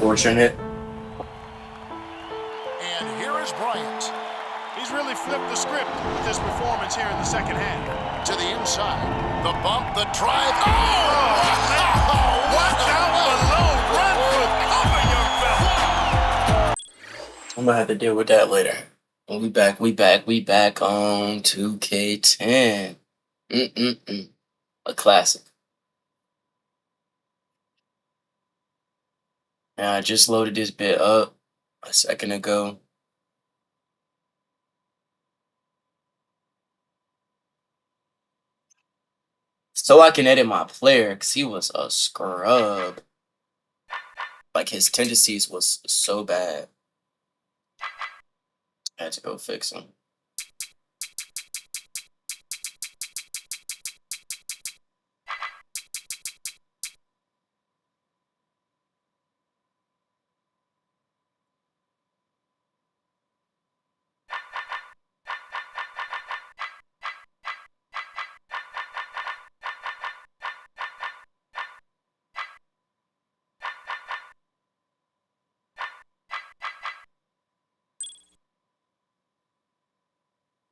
unfortunate. And here is Bryant. He's really flipped the script with his performance here in the second half. To the inside. The bump, the drive. Oh! Watch out below. Run for cover, young fella. I'm gonna have to deal with that later. And we back on 2K10. A classic. And I just loaded this bit up a second ago. So I can edit my player, because he was a scrub. Like, his tendencies was so bad. I had to go fix him.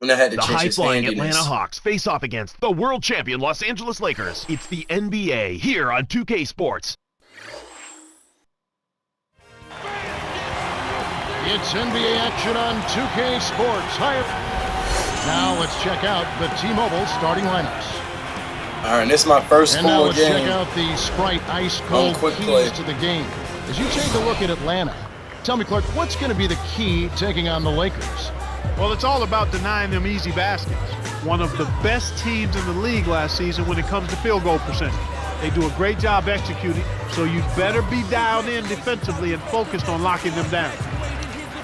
And I had to The change his high-flying handiness. Atlanta Hawks face off against the world champion Los Angeles Lakers. It's the NBA here on 2K Sports. It's NBA action on 2K Sports. Now let's check out the T-Mobile starting lineups. All right, this is my first And now full let's game. check out the Sprite Ice Cold quick keys play. to the game. As you take a look at Atlanta, tell me, Clark, what's going to be the key taking on the Lakers? Well, it's all about denying them easy baskets. One of the best teams in the league last season when it comes to field goal percentage. They do a great job executing, so you better be dialed in defensively and focused on locking them down.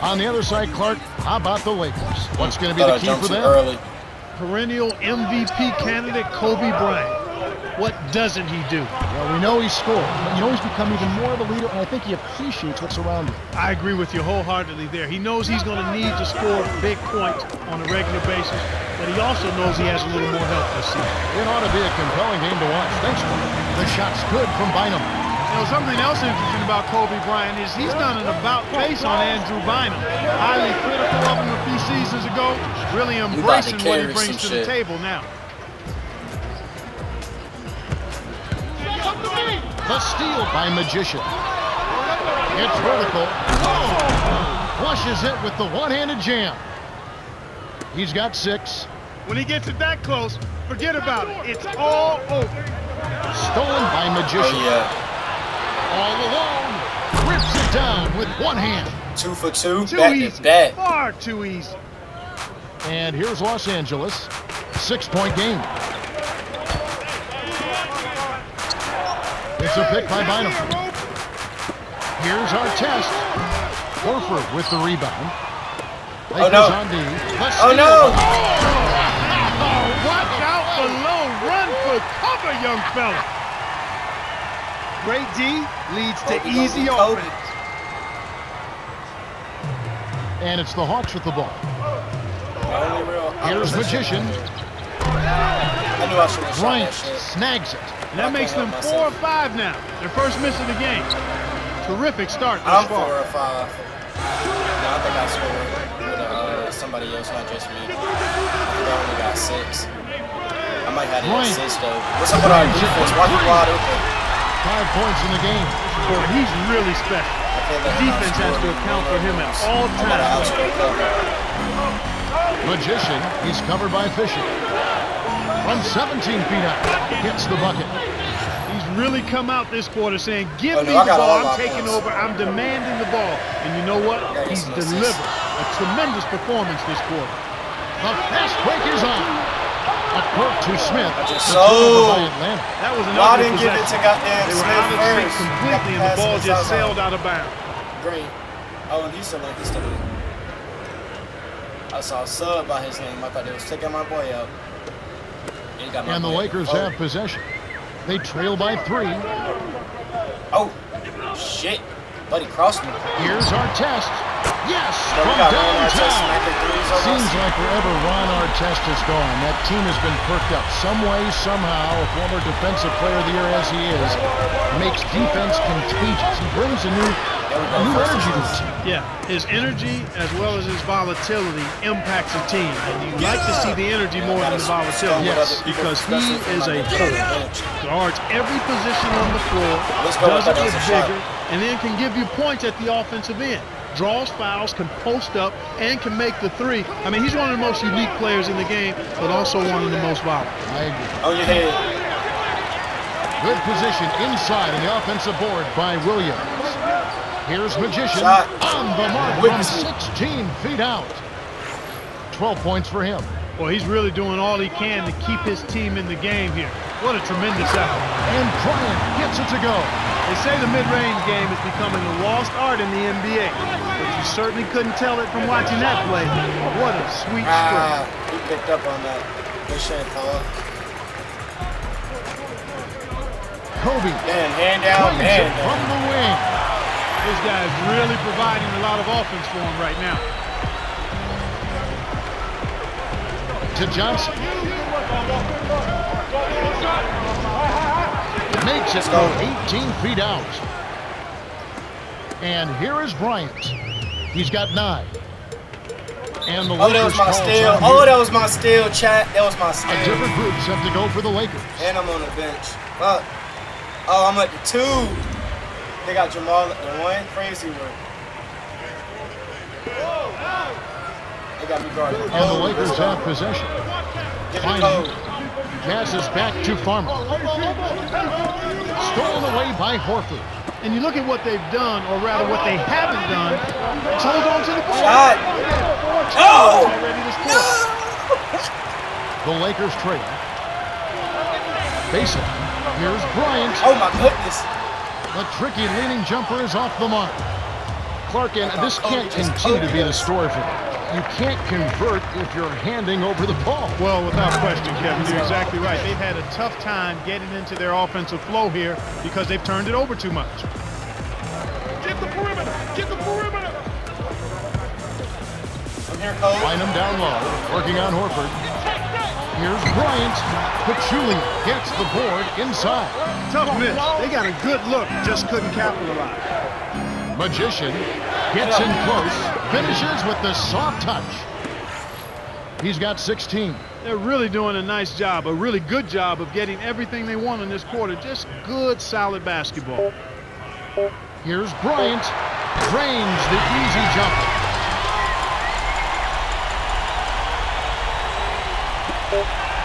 On the other side, Clark, how about the Lakers? What's going to be the key for them? Early. Perennial MVP candidate Kobe Bryant. What doesn't he do? Well, we know he scored, but you know he's become even more of a leader, and I think he appreciates what's around him. I agree with you wholeheartedly there. He knows he's going to need to score big points on a regular basis, but he also knows he has a little more help this season. It ought to be a compelling game to watch. Thanks, Clark. The shot's good from Bynum. You know, something else interesting about Kobe Bryant is he's done an about-face on Andrew Bynum. Highly critical of him a few seasons ago, really embracing what he brings to the table now. The steal by Magician. It's vertical. Flushes it with the one-handed jam. He's got 6. When he gets it that close, forget about it. It's all over. Stolen by Magician. Oh, yeah. All alone. Rips it down with one hand. 2 for 2. Too Back easy. to back. Far too easy. And here's Los Angeles. 6-point game. It's a pick by Bynum. Here's our test. Horford with the rebound. Oh, no. On D. Oh, no. Watch out below. Run for cover, young fella. Great D leads to easy offense. And it's the Hawks with the ball. Here's Magician. I knew I should have shot Bryant that shit. snags it. And that makes them 4 or 5 now. Their first miss of the game. Terrific start thus I'm far. 4 or 5. No, I think I scored with somebody else, not just me. I think I only got 6. I might have an assist though. What's up with our defense? Why you wide open? 5 points in the game. Boy, he's really special. The defense has to account for him at all times. Magician, he's covered by Fisher. From 17 feet out, gets the bucket. He's really come out this quarter saying, give Oh, no, me I the got all ball, my I'm taking points. over, I'm demanding the ball. And you know what? He's delivered a tremendous performance this quarter. The fast break is on. A court to Smith. So, By Atlanta. That was an why ugly didn't give it possession. to goddamn They were Smith out of sync first? completely, and the ball just sailed out of bounds. Great. Oh, and he's still in. He's still in. I saw a sub by his name. I thought they was taking my boy out. He got my And the boy Lakers out. have possession. They trail by 3. Oh, shit. Buddy crossed me. Here's our test. Yes, Then we from got Ron Artest downtown. making threes on Seems us. like wherever Ron Artest is gone, that team has been perked up. Some way, somehow, a former Defensive Player of the Year as he is, makes defense contagious. He brings a new energy to the team. Yeah, his energy as well as his volatility impacts a team. And you like to see the energy more than the volatility. Yes, because he is a force. Guards every position on the floor, Let's go does with it that with as a shot. vigor, and then can give you points at the offensive end. Draws fouls, can post up, and can make the three. I mean, he's one of the most unique players in the game, but also one of the most volatile. I agree. On your head. Good position inside on the offensive board by Williams. Here's Magician Shot. on the mark from Witness it. 16 feet out. 12 points for him. Well, he's really doing all he can to keep his team in the game here. What a tremendous effort. And Bryant gets it to go. They say the mid-range game is becoming a lost art in the NBA, but you certainly couldn't tell it from watching that play. What a sweet stroke. He picked up on that. Good shit, Paul. Kobe Man, hand down, plays man it from the wing. This guy is really providing a lot of offense for him right now. To Johnson. Makes it go 18 feet out. And here is Bryant. He's got 9. And the Oh, that was Lakers my call steal. time Oh, here. that was my steal, chat. That was my A steal. different group set to go for the Lakers. And I'm on the bench. Fuck. Oh, I'm at the 2. They got Jamal at the 1. Crazy work. They got me guarded. And the Lakers have possession. Give it Fine. code. Passes back to Farmer. Stolen away by Horford. And you look at what they've done, or rather what they haven't done, is hold on to the ball. Shot. Oh! Already this quarter. The Lakers trail. Baseline. Here's Bryant. Oh my goodness. The tricky leaning jumper is off the mark. Clark, and this can't continue to be the story for them. You can't convert if you're handing over the ball. Well, without question, Kevin, you're exactly right. They've had a tough time getting into their offensive flow here because they've turned it over too much. Get the perimeter! Get the perimeter! I'm here, Cole. Find him down low, working on Horford. Here's Bryant. Pachulia gets the board inside. Tough miss. They got a good look, just couldn't capitalize. Magician gets in close, finishes with the soft touch. He's got 16. They're really doing a nice job, a really good job of getting everything they want in this quarter. Just good, solid basketball. Here's Bryant. Drains the easy jumper.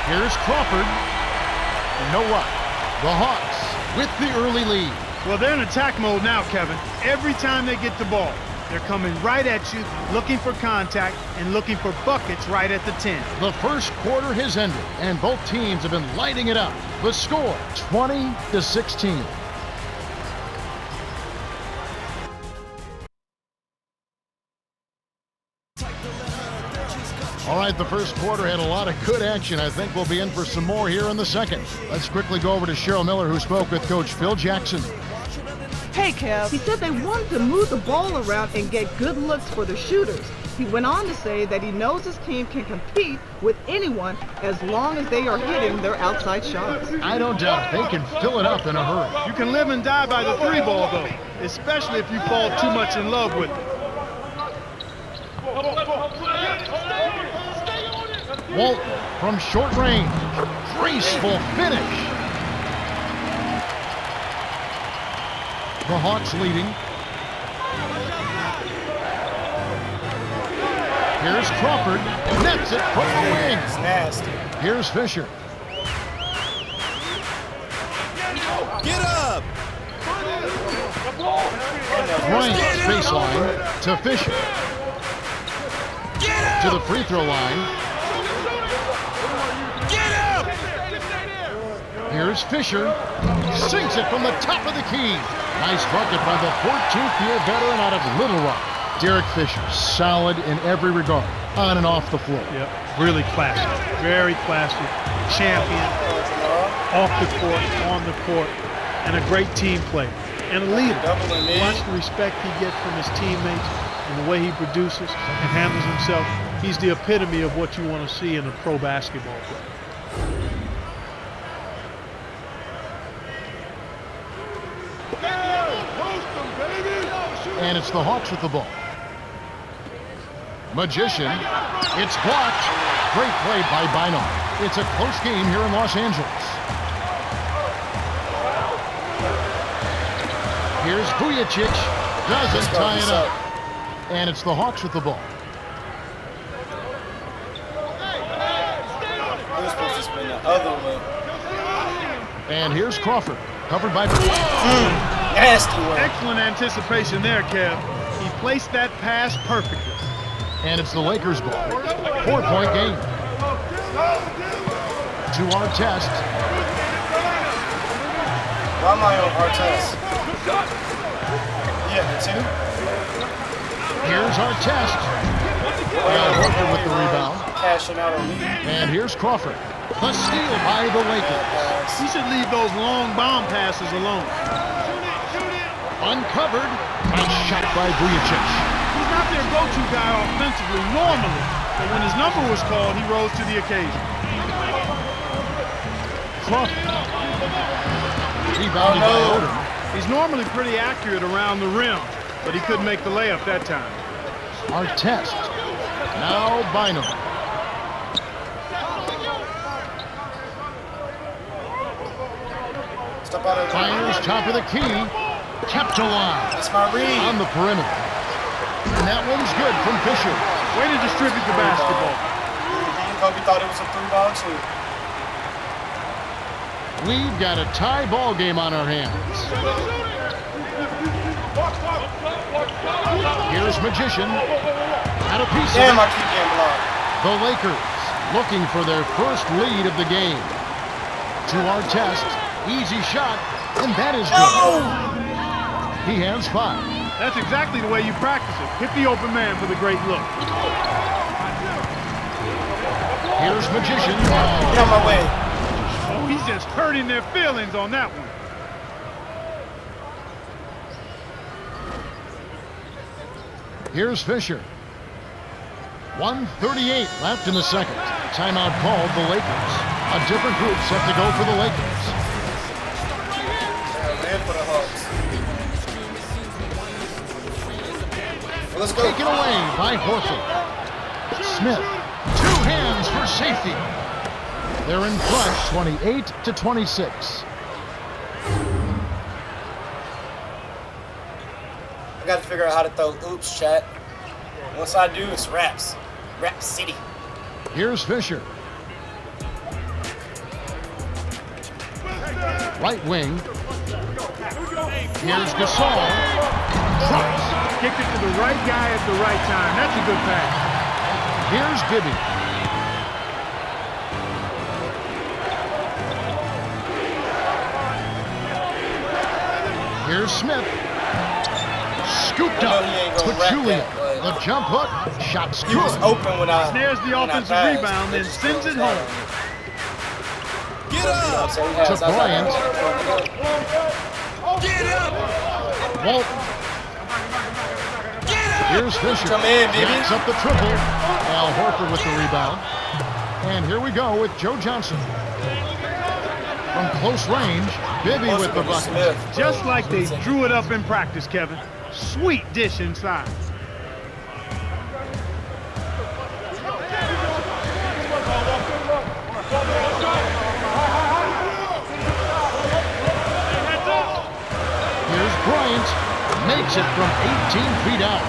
Here's Crawford. You know what? The Hawks with the early lead. Well, they're in attack mode now, Kevin. Every time they get the ball, they're coming right at you, looking for contact and looking for buckets right at the 10. The first quarter has ended, and both teams have been lighting it up. The score, 20-16. All right, the first quarter had a lot of good action. I think we'll be in for some more here in the second. Let's quickly go over to Cheryl Miller, who spoke with Coach Phil Jackson. Hey, Kev. He said they wanted to move the ball around and get good looks for the shooters. He went on to say that he knows his team can compete with anyone as long as they are hitting their outside shots. I don't doubt they can fill it up in a hurry. You can live and die by the 3 ball, though, especially if you fall too much in love with it. Walton from short range. Graceful finish. The Hawks leading. Here's Crawford. Nets it from the wing. It's nasty. Here's Fisher. Get up! Bryant baseline to Fisher. To the free throw line. Here's Fisher. Sinks it from the top of the key. Nice bucket by the 14th-year veteran out of Little Rock. Derek Fisher, solid in every regard, on and off the floor. Yep, really classy, very classy, champion, off the court, on the court, and a great team player, and a leader. Doubling me. Watch the respect he gets from his teammates. and the way he produces and handles himself, he's the epitome of what you want to see in a pro basketball player. And it's the Hawks with the ball. Magician. It's blocked. Great play by Bynum. It's a close game here in Los Angeles. Here's Vujicic. Doesn't tie it up. And it's the Hawks with the ball. He was supposed to spin the other way. And here's Crawford. Covered by... Nasty work. Excellent anticipation there, Kev. He placed that pass perfectly. And it's the Lakers' ball. 4-point game. To Artest. Why am I on Artest? Yeah, the two. Here's Artest. Al Horford with the rebound. Cashing out on me. And here's Crawford. The steal by the Lakers. He should leave those long bomb passes alone. Uncovered. Nice shot by Vujicic. He's not their go-to guy offensively normally, but when his number was called, he rose to the occasion. Crawford. Rebounded by Odom. He's normally pretty accurate around the rim, but he couldn't make the layup that time. Artest. Now Bynum. Step out of Fires top of the key. Kept alive. That's my read. On the perimeter. And that one's good from Fisher. Way to distribute the basketball. Kobe thought it was a 3-ball too. We've got a tie ball game on our hands. Here's Magician. At a piece Damn, of I keep getting blocked. the Lakers looking for their first lead of the game. To Artest. Easy shot. And that is good. He has 5. That's exactly the way you practice it. Hit the open man for the great look. Here's Magician. Get out my way. Oh, he's just hurting their feelings on that one. Here's Fisher. 1:38 left in the second. Timeout called the Lakers. A different group set to go for the Lakers. Man for the Hawks. Well, let's go. Taken away by Horford. Smith. 2 hands for safety. They're in front 28-26. I got to figure out how to throw oops, chat. Once I do, it's raps. Rap City. Here's Fisher. Right wing. Here's Gasol. Drops. Kicked it to the right guy at the right time. That's a good pass. Here's Gibby. Here's Smith. Scooped up. Pachulia. The jump hook. Shot's He was good. open when I. There's the when I offensive passed. rebound, then sends it home. Get up! So he has- To Bryant. Get up! Walton. Here's Fisher. Come in, baby. Jacks up the triple. Al Horford with the rebound. And here we go with Joe Johnson. From close range, Bibby with the bucket. Smith. Just like they drew it up in practice, Kevin. Sweet dish inside. Here's Bryant. Makes it from 18 feet out.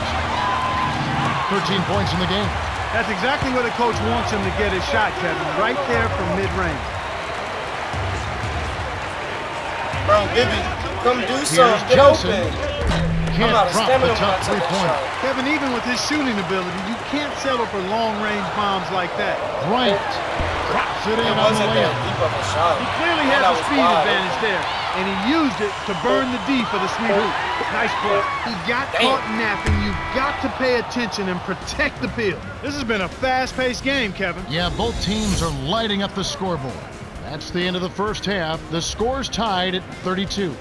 13 points in the game. That's exactly where the coach wants him to get his shot, Kevin. Right there from mid-range. Bro, Gibby, come do Here's something. Get Johnson. open. Can't out of drop stamina the when I top take a three-pointer. shot. Kevin, even with his shooting ability, you can't settle for long-range bombs like that. Bryant drops it in It on the wasn't that layup. deep of a shot. He clearly had That the was speed wide. advantage there, and he used it to burn the D for the sweet hoop. Nice play. He got Damn. caught napping. You've got to pay attention and protect the field. This has been a fast-paced game, Kevin. Yeah, both teams are lighting up the scoreboard. That's the end of the first half. The score's tied at 32.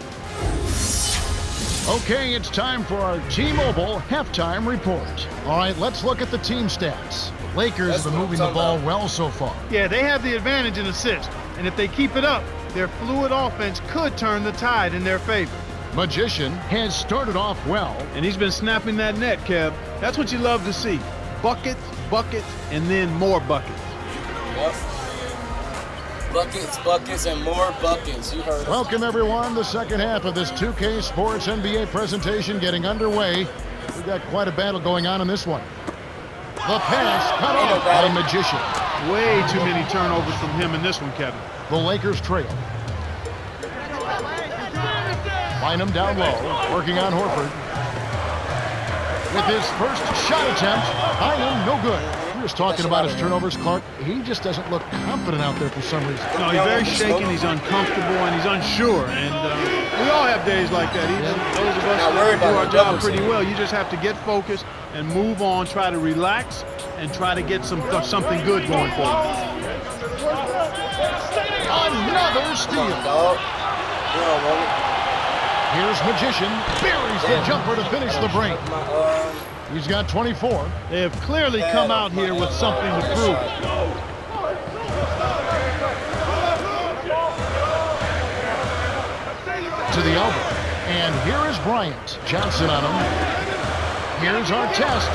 Okay, it's time for our T-Mobile halftime report. All right, let's look at the team stats. The Lakers have been moving the ball well so far. Yeah, they have the advantage in assists, and if they keep it up, their fluid offense could turn the tide in their favor. Magician has started off well. And he's been snapping that net, Kev. That's what you love to see. Buckets, buckets, and then more buckets. Yep. Buckets, buckets, and more buckets. You heard it. Welcome, everyone. The second half of this 2K Sports NBA presentation getting underway. We've got quite a battle going on in this one. The pass cut off by Magician. Way too many turnovers from him in this one, Kevin. The Lakers trail. Bynum down low, working on Horford. With his first shot attempt, Bynum no good. We were talking about his turnovers, Clark. He just doesn't look confident out there for some reason. No, he's very shaken, he's uncomfortable, and he's unsure. And we all have days like that. Even those of us that do our job pretty well, you just have to get focused and move on, try to relax, and try to get something good going for you. Another steal. Here's Magician, buries the jumper to finish the break. He's got 24. They have clearly come out here with something to prove. To the elbow. And here is Bryant. Johnson on him. Here's Artest.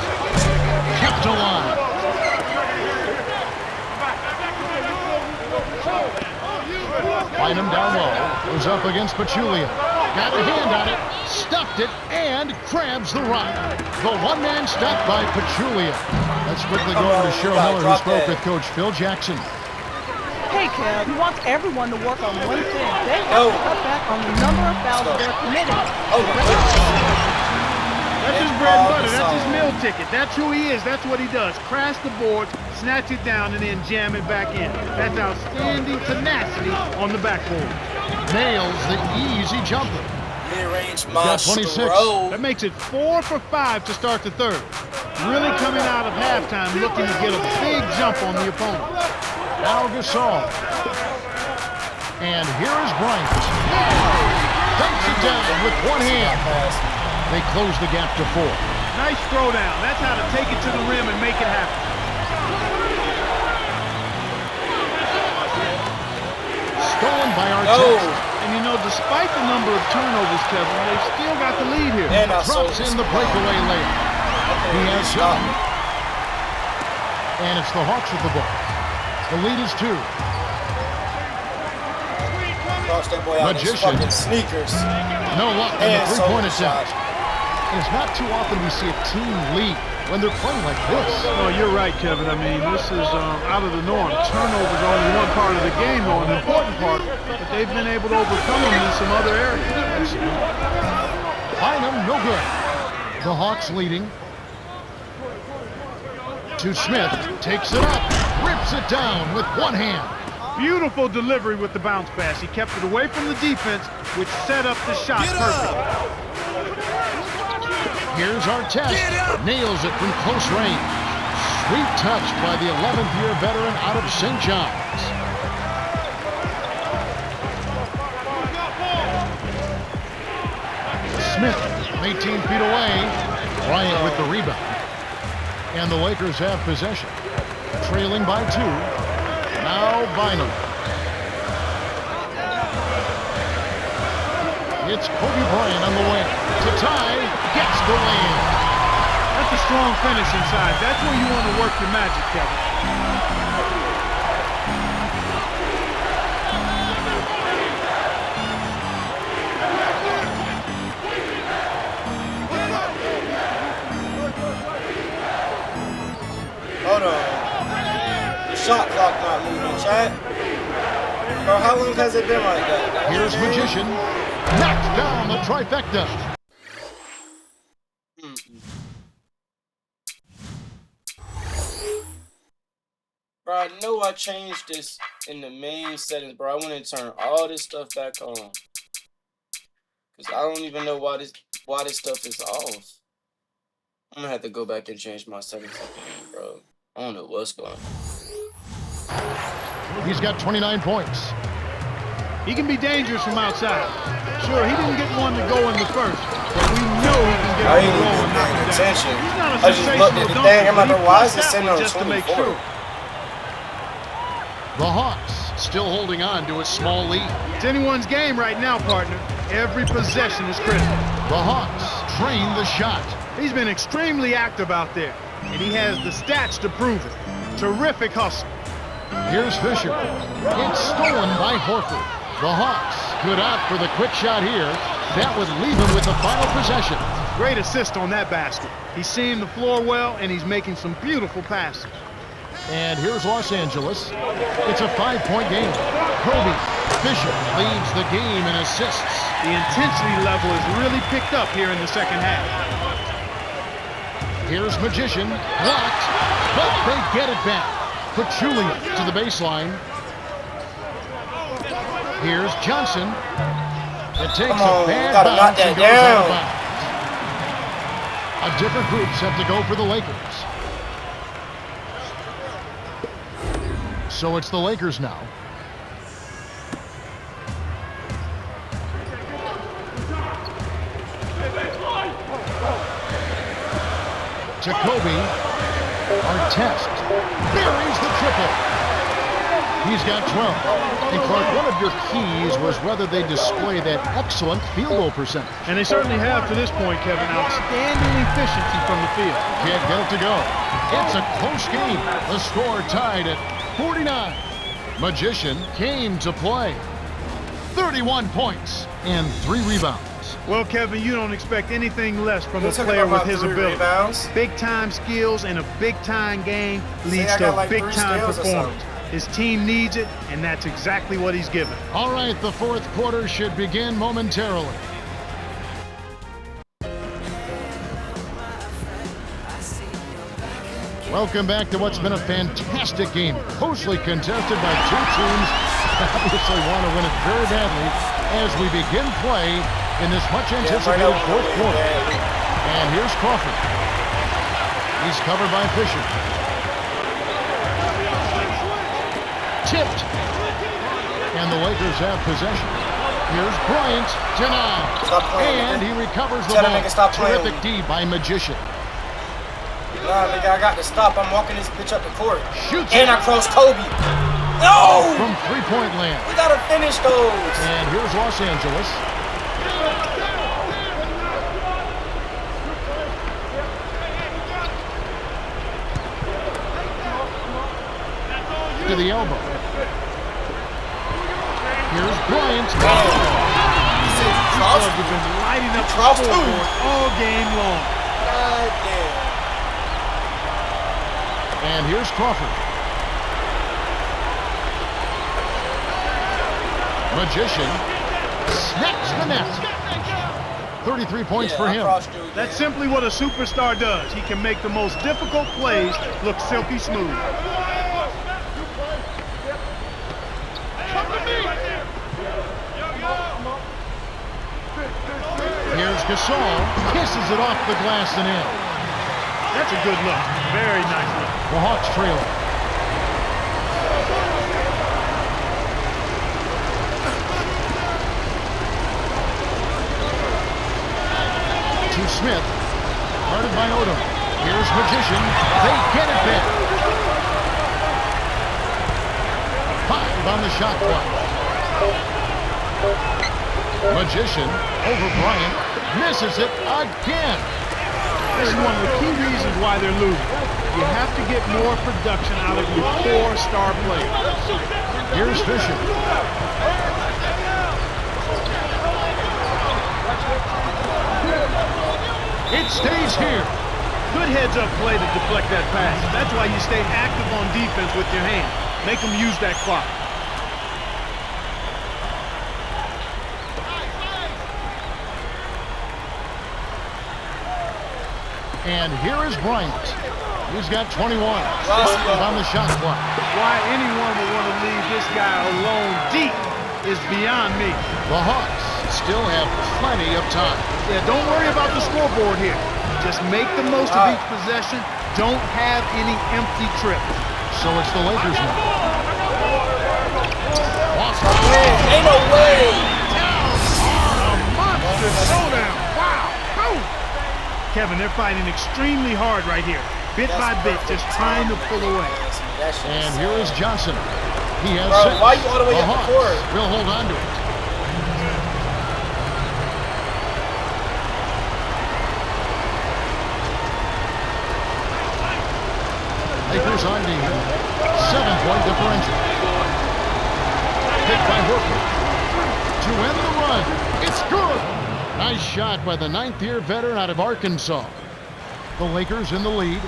Kept alive. Bynum down low. Goes up against Pachulia. Got a hand on it, stuffed it, and grabs the rock. The one-man stop by Pachulia. Let's quickly go over to Cheryl Miller, who spoke with Coach Phil Jackson. Hey, Kev, he wants everyone to work on one thing. They have to cut back on the number of fouls they're committing. That's his bread and butter. That's his meal ticket. That's who he is. That's what he does. Crash the boards, snatch it down, and then jam it back in. That's outstanding tenacity on the backboard. Nails the easy jumper. Mid-range got 26. That makes it 4 for 5 to start the third. Really coming out of halftime looking to get a big jump on the opponent. Now Gasol. And here is Bryant. Dunks it down with one hand. They close the gap to 4. Nice throwdown. That's how to take it to the rim and make it happen. Stolen by Artest. And you know, despite the number of turnovers, Kevin, they've still got the lead here. And drops in the breakaway layup. He has some. And it's the Hawks with the ball. The lead is 2. Magician. Sneakers. No luck on the three-point attempt. And it's not too often we see a team lead when they're playing like this. No, you're right, Kevin. I mean, this is out of the norm. Turnovers are only one part of the game, though, an important part. But they've been able to overcome them in some other areas. Bynum, no good. The Hawks leading. To Smith, takes it up, rips it down with one hand. Beautiful delivery with the bounce pass. He kept it away from the defense, which set up the shot perfectly. Here's Artest. Nails it from close range. Sweet touch by the 11th year veteran out of St. John's. Smith, 18 feet away. Bryant with the rebound. And the Lakers have possession. Trailing by 2. Now Bynum. It's Kobe Bryant on the wing. To tie, gets the win. That's a strong finish inside. That's where you want to work your magic, Kevin. Hold on. The shot clock not moving, Chad. Bro, how long has it been like that? Here's Magician. Knocks down the trifecta. Bro, I know I changed this in the main settings, bro. I want to turn all this stuff back on. Because I don't even know why this stuff is off. I'm going to have to go back and change my settings again, bro. I don't know what's going on. He's got 29 points. He can be dangerous from outside. Sure, he didn't get one to go in the first, but we know he can get I on ain't the roll even and knock paying it down. attention. He's not a I just looked at the sensational thing. I'm dunker, like, but why he is it pressed sitting that on one just to make 24? sure. The Hawks still holding on to a small lead. It's anyone's game right now, partner. Every possession is critical. The Hawks train the shot. He's been extremely active out there, and he has the stats to prove it. Terrific hustle. Here's Fisher. It's stolen by Horford. The Hawks good out for the quick shot here. That would leave him with the final possession. Great assist on that basket. He's seeing the floor well, and he's making some beautiful passes. And here's Los Angeles. It's a 5-point game. Kobe Fisher leads the game in assists. The intensity level is really picked up here in the second half. Here's Magician. Blocked, but they get it back. Pachulia to the baseline. Here's Johnson. It takes Come on, a bad gotta knock bounce that and goes out of down. bounds. A different group set to go for the Lakers. So it's the Lakers now. Jacoby Artest buries the triple. He's got 12. And Clark, one of your keys was whether they display that excellent field goal percentage. And they certainly have to this point, Kevin. Outstanding efficiency from the field. Can't get it to go. It's a close game. The score tied at 49. Magician came to play. 31 points and 3 rebounds. Well, Kevin, you don't expect anything less from You a talking player about with his 3 ability. rebounds? Big-time skills and a big-time game leads I to got a like 3 big-time steals or performance. something. His team needs it, and that's exactly what he's given. All right, the fourth quarter should begin momentarily. Welcome back to what's been a fantastic game. Closely contested by two teams that obviously want to win it very badly as we begin play in this much anticipated fourth quarter. And here's Crawford. He's covered by Fisher. Tipped. And the Lakers have possession. Here's Bryant denied. And he recovers the Tell that ball. nigga stop playing Terrific with D by Magician. Nah, nigga, I got to stop. I'm walking this bitch up the court. Shoots And it I cross Kobe. No! from three-point land. We gotta finish those. And here's Los Angeles. To the elbow. Here's Bryant. Clubs have been lighting up the Cross two. scoreboard all game long. God damn. And here's Crawford. Magician snaps the net. 33 points for I him. crossed you again. That's simply what a superstar does. He can make the most difficult plays look silky smooth. Here's Gasol. Kisses it off the glass and in. That's a good look. Very nice look. The Hawks trailing. To Smith. Guarded by Odom. Here's Magician. They get it back. 5 on the shot clock. Magician over Bryant. Misses it again. This is one of the key reasons why they're losing. You have to get more production out of your core star players. Here's Fisher. It stays here. Good heads-up play to deflect that pass. That's why you stay active on defense with your hand. Make them use that clock. And here is Bryant. He's got 21. 12 on the shot clock. Why anyone would want to leave this guy alone deep is beyond me. The Hawks still have plenty of time. Yeah, don't worry about the scoreboard here. Just make the most of each possession. Don't have any empty trips. So it's the Lakers now. Ain't no way. A monster showdown. Wow. Kevin, they're fighting extremely hard right here. Bit by bit, just trying to pull away. And here is Johnson. He has Bro, six. why you all the way up the Hawks court? will hold on to it. Lakers on D. 7-point differential. Picked by Horford. To end the run. It's good. Nice shot by the ninth-year veteran out of Arkansas. The Lakers in the lead.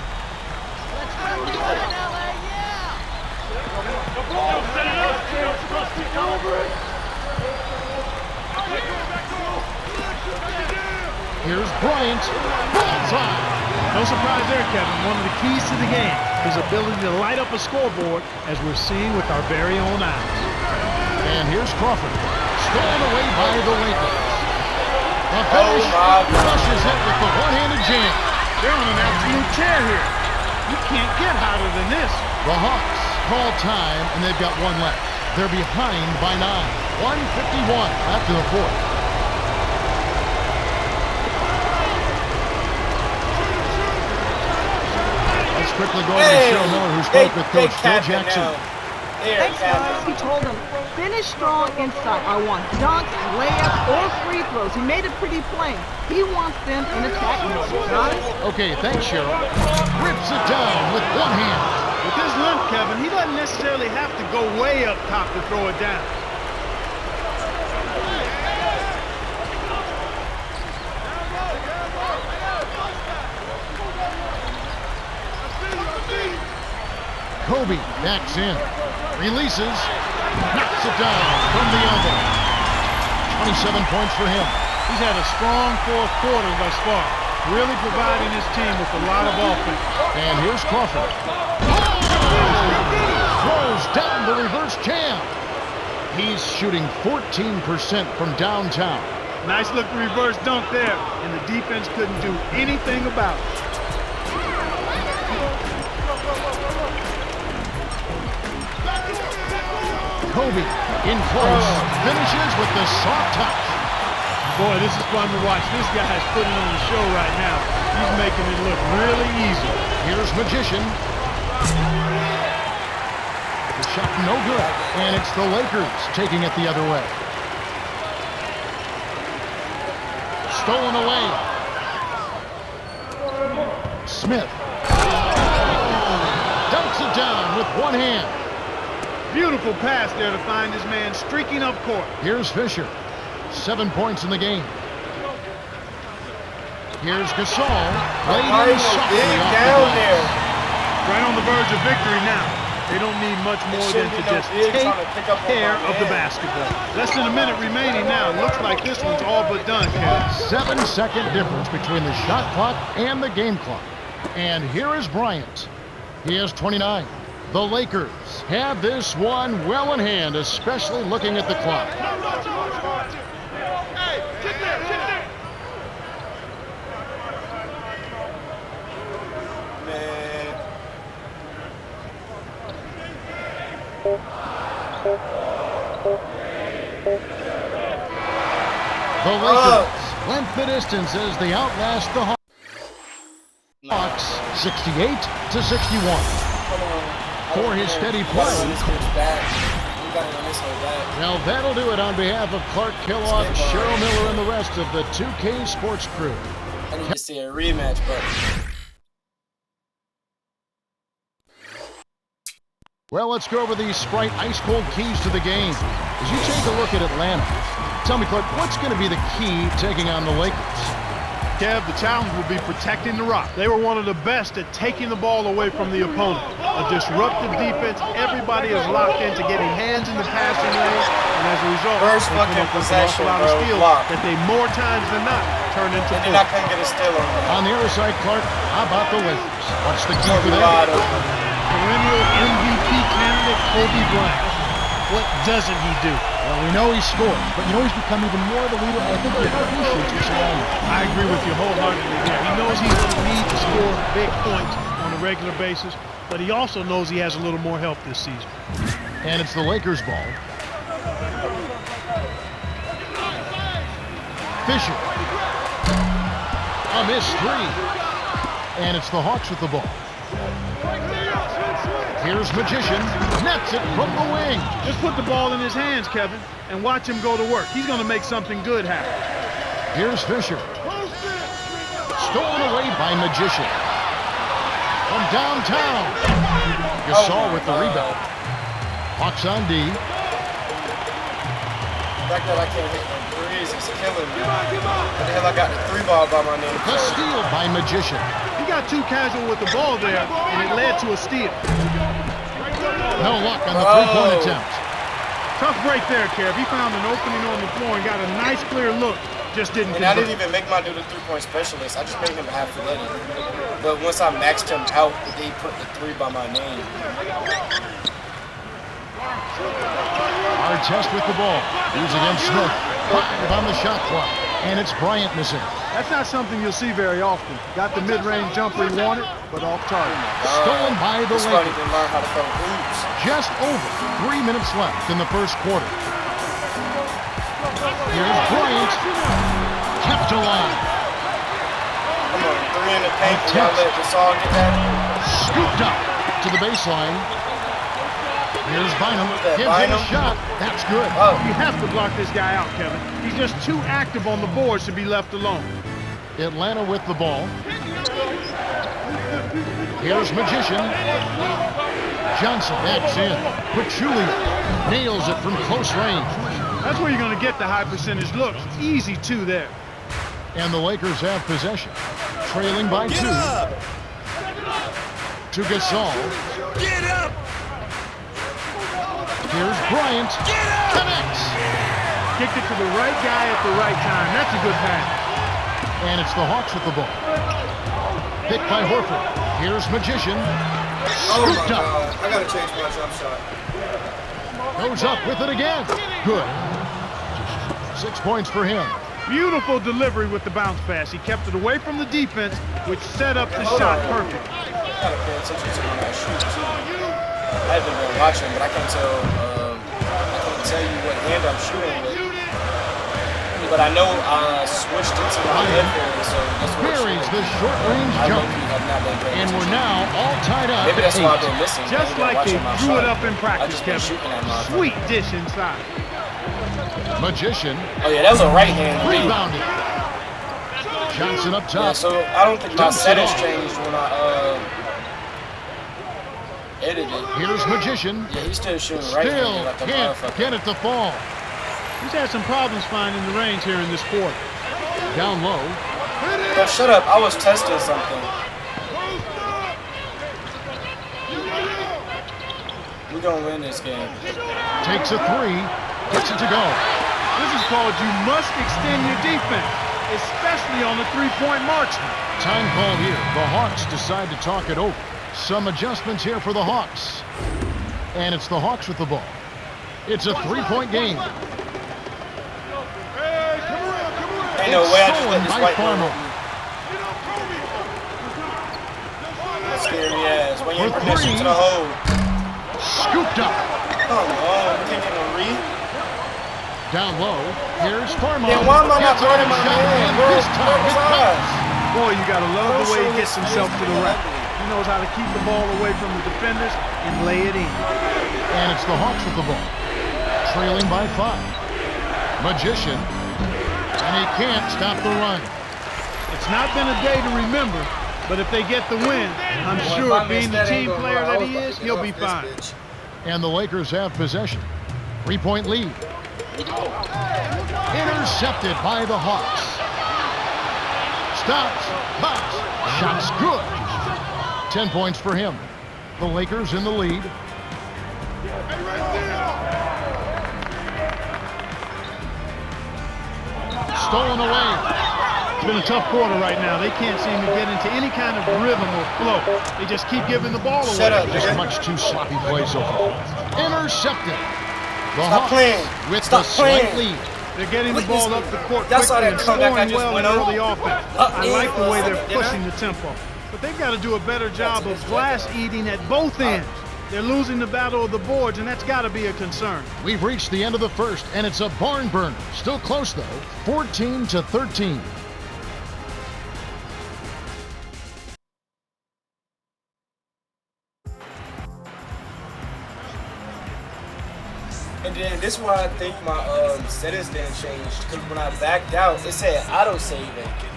Here's Bryant. Bullseye. No surprise there, Kevin. One of the keys to the game, his ability to light up a scoreboard, as we're seeing with our very own eyes. And here's Crawford. Stolen away by the Lakers. The finish flushes it with the one-handed jam. They're on an absolute tear here. You can't get hotter than this. The Hawks call time, and they've got one left. They're behind by 9. 1:51 after the fourth. Let's quickly go over to Cheryl Miller, who spoke with Coach Phil Jackson. Thanks, guys. He told them, finish strong inside. I want dunks, layups, or free throws. He made it pretty plain. He wants them in attack mode. Got it? Okay, thanks, Cheryl. Rips it down with one hand. With his length, Kevin, he doesn't necessarily have to go way up top to throw it down. Kobe backs in. Releases. Knocks it down from the elbow. 27 points for him. He's had a strong fourth quarter thus far, really providing his team with a lot of offense. And here's Crawford. Throws down the reverse jam. He's shooting 14% from downtown. Nice looking reverse dunk there, and the defense couldn't do anything about it. Kobe in close. Finishes with the soft touch. Boy, this is fun to watch. This guy is putting on the show right now. He's making it look really easy. Here's Magician. The shot no good. And it's the Lakers taking it the other way. Stolen away. Smith. Dunks it down with one hand. Beautiful pass there to find his man streaking up court. Here's Fisher. 7 points in the game. Here's Gasol. Laid in softly off the down glass. there. Right on the verge of victory now. They don't need much more than to just take care of the basketball. Less than a minute remaining now. Looks like this one's all but done, Kevin. 7-second difference between the shot clock and the game clock. And here is Bryant. He has 29. The Lakers have this one well in hand, especially looking at the clock. The Lakers length the distance as they outlast the Hawks 68-61. For his steady play. Now that'll do it on behalf of Clark Kellogg, Cheryl Miller, and the rest of the 2K Sports crew. I need to see a rematch, but Well, let's go over these Sprite ice-cold keys to the game. As you take a look at Atlanta, tell me, Clark, what's going to be the key taking on the Lakers? Kev, the challenge will be protecting the rock. They were one of the best at taking the ball away from the opponent. A disruptive defense. Everybody is locked into getting hands in the passing lane, and as a result, first they come fucking up with an awful possession, lot of bro, skills block. that they more times than not turn into and then I points. couldn't get a steal on that. On the other side, Clark, how about the Lakers? What's the key for them? Wide open. Perennial MVP candidate Kobe Bryant. What doesn't he do? Well, we know he scores, but you know he's become even more of a leader. I think he appreciates what's around him. I agree with you wholeheartedly there. He knows he's going to need to score big points on a regular basis, but he also knows he has a little more help this season. And it's the Lakers' ball. Fisher. A missed three. And it's the Hawks with the ball. Here's Magician. Nets it from the wing. Just put the ball in his hands, Kevin, and watch him go to work. He's going to make something good happen. Here's Fisher. Stolen away by Magician. From downtown. Gasol with the rebound. Hawks on D. The fact that I can't hit no threes is killing me. What the hell I got the 3-ball by my name? The steal by Magician. He got too casual with the ball there, and it led to a steal. No luck on the three-point attempt. Tough break there, Kev. He found an opening on the floor and got a nice clear look. Just didn't And I convert. didn't even make my dude a 3-point specialist. I just made him athletic. But once I maxed him out, they put the 3 by my name. Artest with the ball. He's against Smith. 5 on the shot clock. And it's Bryant missing. That's not something you'll see very often. Got the mid-range jumper he wanted, but off target. Stolen by the This one Lakers. even learn how to throw hoops. Just over 3 minutes left in the first quarter. Here's Bryant. Kept alive. Come on, 3 in the paint. And y'all let Gasol get that. Scooped up to the baseline. Here's Bynum. Gives it a Bynum. shot. That's good. Oh, You have to block this guy out, Kevin. He's just too active on the boards to be left alone. Atlanta with the ball. Here's Magician. Johnson backs in. Pachulia nails it from close range. That's where you're going to get the high percentage looks. Easy 2 there. And the Lakers have possession. Trailing by 2. Get up! To Gasol. Get up! Here's Bryant. Get up! Connects. Kicked it to the right guy at the right time. That's a good pass. And it's the Hawks with the ball. Picked by Horford. Here's Magician. oh my Scooped up. God. I gotta change my jump shot. Goes up with it again. Good. 6 points for him. Beautiful delivery with the bounce pass. He kept it away from the defense, which set up the Hold shot on. perfect. I gotta pay attention to when I shoot too. I haven't been watching, but I can't tell. I can't tell you what hand I'm shooting with. But I know I switched it to my headphone, so that's what I'm Buries shooting. the short-range I jump. low-key have not been paying And we're attention. now all tied up Maybe at that's why I've 8. been missing. Just like they drew it up in I practice, just been Kevin. shooting that motherfucker. Sweet dish inside. Magician Oh yeah, that was a right hand. rebounded. Johnson up Yeah, top. so I don't think my Dumps it settings off. changed when I edited. Here's Magician. Yeah, he's still shooting right Still hand like a can't motherfucker. get it to fall. He's had some problems finding the range here in this quarter. Down low. Yo, shut up! I was testing something. We gonna win this game. Takes a 3. Gets it to go. This is called you must extend your defense, especially on the 3-point marksman. Time call here. The Hawks decide to talk it over. Some adjustments here for the Hawks. And it's the Hawks with the ball. It's a 3-point game. Ain't no way I just Stolen let this by white man Farmer. win. Scary ass. When you For permission three. to the hole. Scooped up. Come on, we can't get no read. Down low. Here's Farmer. Then why am I not Gets running another my shot, man? and Where this time was it I? counts. Boy, you gotta love the way he Don't gets show himself this to the man. rack. He knows how to keep the ball away from the defenders and lay it in. And it's the Hawks with the ball. Trailing by 5. Magician. And he can't stop the run. It's not been a day to remember, but if they get the win, I'm Boy, if sure I being missed the that team angle, player I that was he about is, to get he'll off be this fine. bitch. And the Lakers have possession. 3-point lead. Intercepted by the Hawks. Stops. Pops. Shot's good. 10 points for him. The Lakers in the lead. Stolen away. It's been a tough quarter right now. They can't seem to get into any kind of rhythm or flow. They just keep giving the ball away. Shut up, Just nigga. much too sloppy play so far. Intercepted. The Stop Hawks playing. with Stop the slight playing. lead. They're getting the Witness ball me. up the court Y'all saw quickly that and comeback I scoring just well in went on? early offense. Up I in like the way for a they're second, didn't I? pushing the tempo. But they've got to do a better job of glass eating at both ends. They're losing the battle of the boards, and that's got to be a concern. We've reached the end of the first, and it's a barn burner. Still close, though. 14-13. then this is why I think my settings didn't change. Because when I backed out, it said auto saving.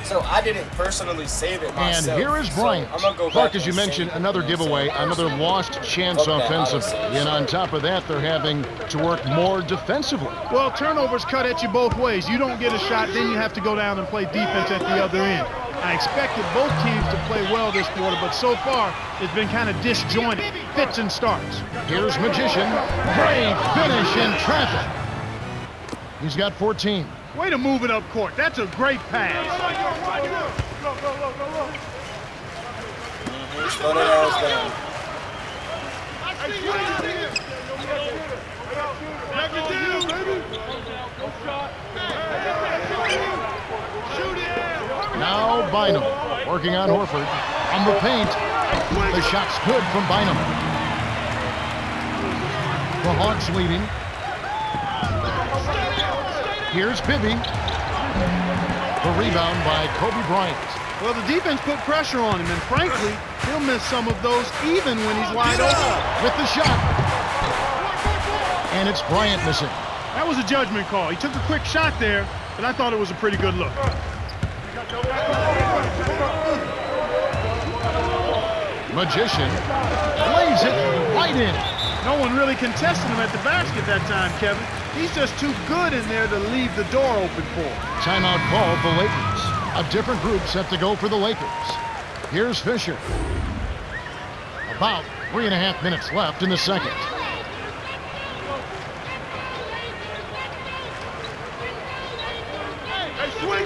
So I didn't personally save it myself. And here is Bryant. So I'm gonna go Clark, back as you and mentioned, save it, another you know what I'm giveaway, saying? another lost chance Fuck that offensively. auto-save And on top of that, they're having to work more defensively. Well, turnovers cut at you both ways. You don't get a shot, then you have to go down and play defense at the other end. I expected both teams to play well this quarter, but so far, it's been kind of disjointed, fits and starts. Here's Magician. Great finish in traffic. He's got 14. Way to move it up court. That's a great pass. Slow that ass down. Now Bynum working on Horford. On the paint. The shot's good from Bynum. The Hawks leading. Here's Bibby. The rebound by Kobe Bryant. Well, the defense put pressure on him, and frankly, he'll miss some of those even when he's wide open. With the shot. And it's Bryant missing. That was a judgment call. He took a quick shot there, but I thought it was a pretty good look. Magician lays it right in. No one really contested him at the basket that time, Kevin. He's just too good in there to leave the door open for. Timeout called the Lakers. A different group set to go for the Lakers. Here's Fisher. About 3.5 minutes left in the second.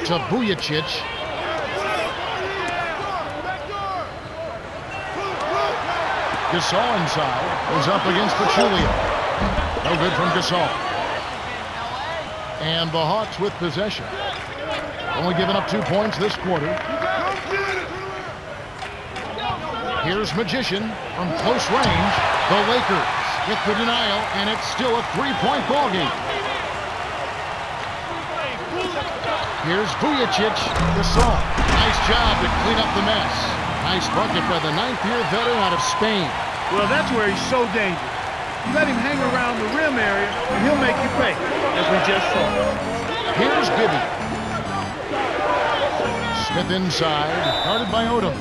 To Vujacic. Gasol inside. Goes up against Pachulia. No good from Gasol. And the Hawks with possession. Only giving up 2 points this quarter. Here's Magician from close range. The Lakers get the denial, and it's still a 3-point ball game. Here's Vujacic. Gasol. Nice job to clean up the mess. Nice bucket by the 9th-year veteran out of Spain. Well, that's where he's so dangerous. You let him hang around the rim area, and he'll make you pay, as we just saw. Here's Bibby. Smith inside, guarded by Odom.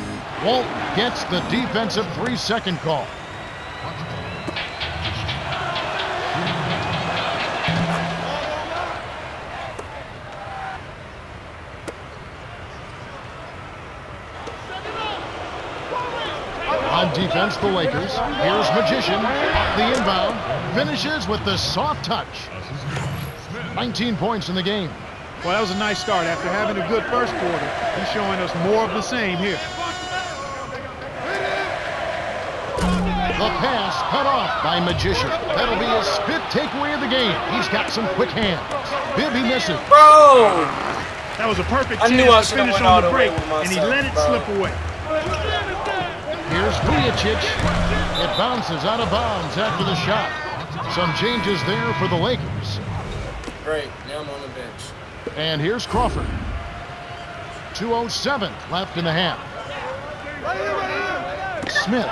Walt gets the defensive 3-second call. On defense, the Lakers. Here's Magician. The inbound. Finishes with the soft touch. 19 points in the game. Well, that was a nice start. After having a good first quarter, he's showing us more of the same here. The pass cut off by Magician. That'll be his 5th takeaway of the game. He's got some quick hands. Bibby misses. Bro! That was a perfect I chance knew I to should've finish went on all the the way break, with my and he son, let it bro. slip away. Here's Vujacic. It bounces out of bounds after the shot. Some changes there for the Lakers. Great. Now I'm on the bench. And here's Crawford. 2:07 left in the half. Smith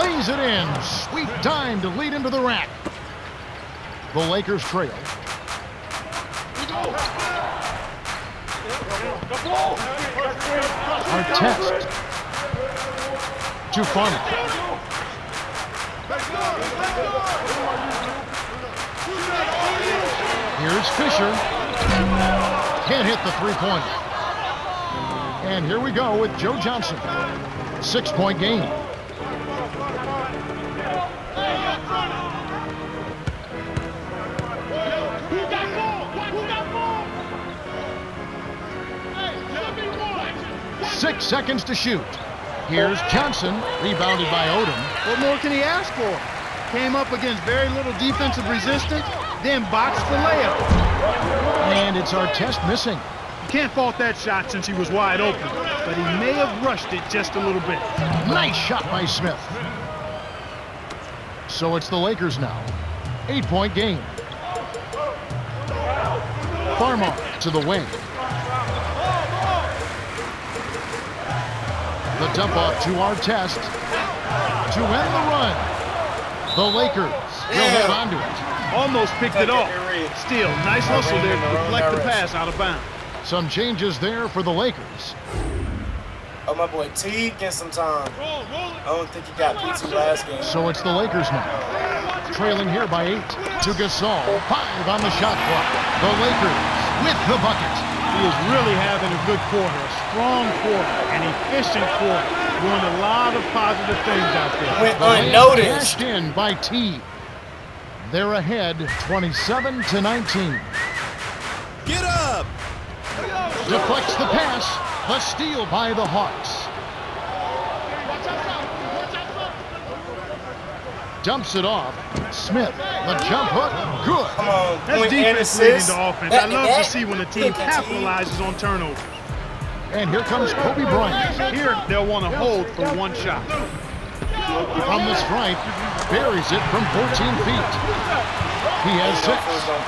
lays it in. Sweet dime to lead into the rack. The Lakers trail. Artest to Farmer. Here's Fisher. Can't hit the three-pointer. And here we go with Joe Johnson. 6-point game. Six seconds to shoot. Here's Johnson, rebounded by Odom. What more can he ask for? Came up against very little defensive resistance, then boxed the layup. And it's Artest missing. You can't fault that shot since he was wide open, but he may have rushed it just a little bit. Nice shot by Smith. So it's the Lakers now. 8-point game. Farmar to the wing. The dump off to Artest to end the run. The Lakers will hold on to it. Almost picked it off. Still, nice hustle there to deflect the pass out of bounds. Some changes there for the Lakers. Oh, my boy T getting some time. I don't think he got PT last game. So it's the Lakers now. Trailing here by 8 to Gasol. 5 on the shot clock. The Lakers with the bucket. He is really having a good quarter, a strong quarter, an efficient quarter, doing a lot of positive things out there. Went The unnoticed. cashed in by T. They're ahead 27-19. Get up. Deflects the pass. The steal by the Hawks. Dumps it off. Smith, the jump hook, good. Come on, That's point and defense leading assist. to offense. I love to see when the team capitalizes on turnovers. And here comes Kobe Bryant. Here, they'll want to hold for one shot. From the stripe, buries it from 14 feet. He has 6.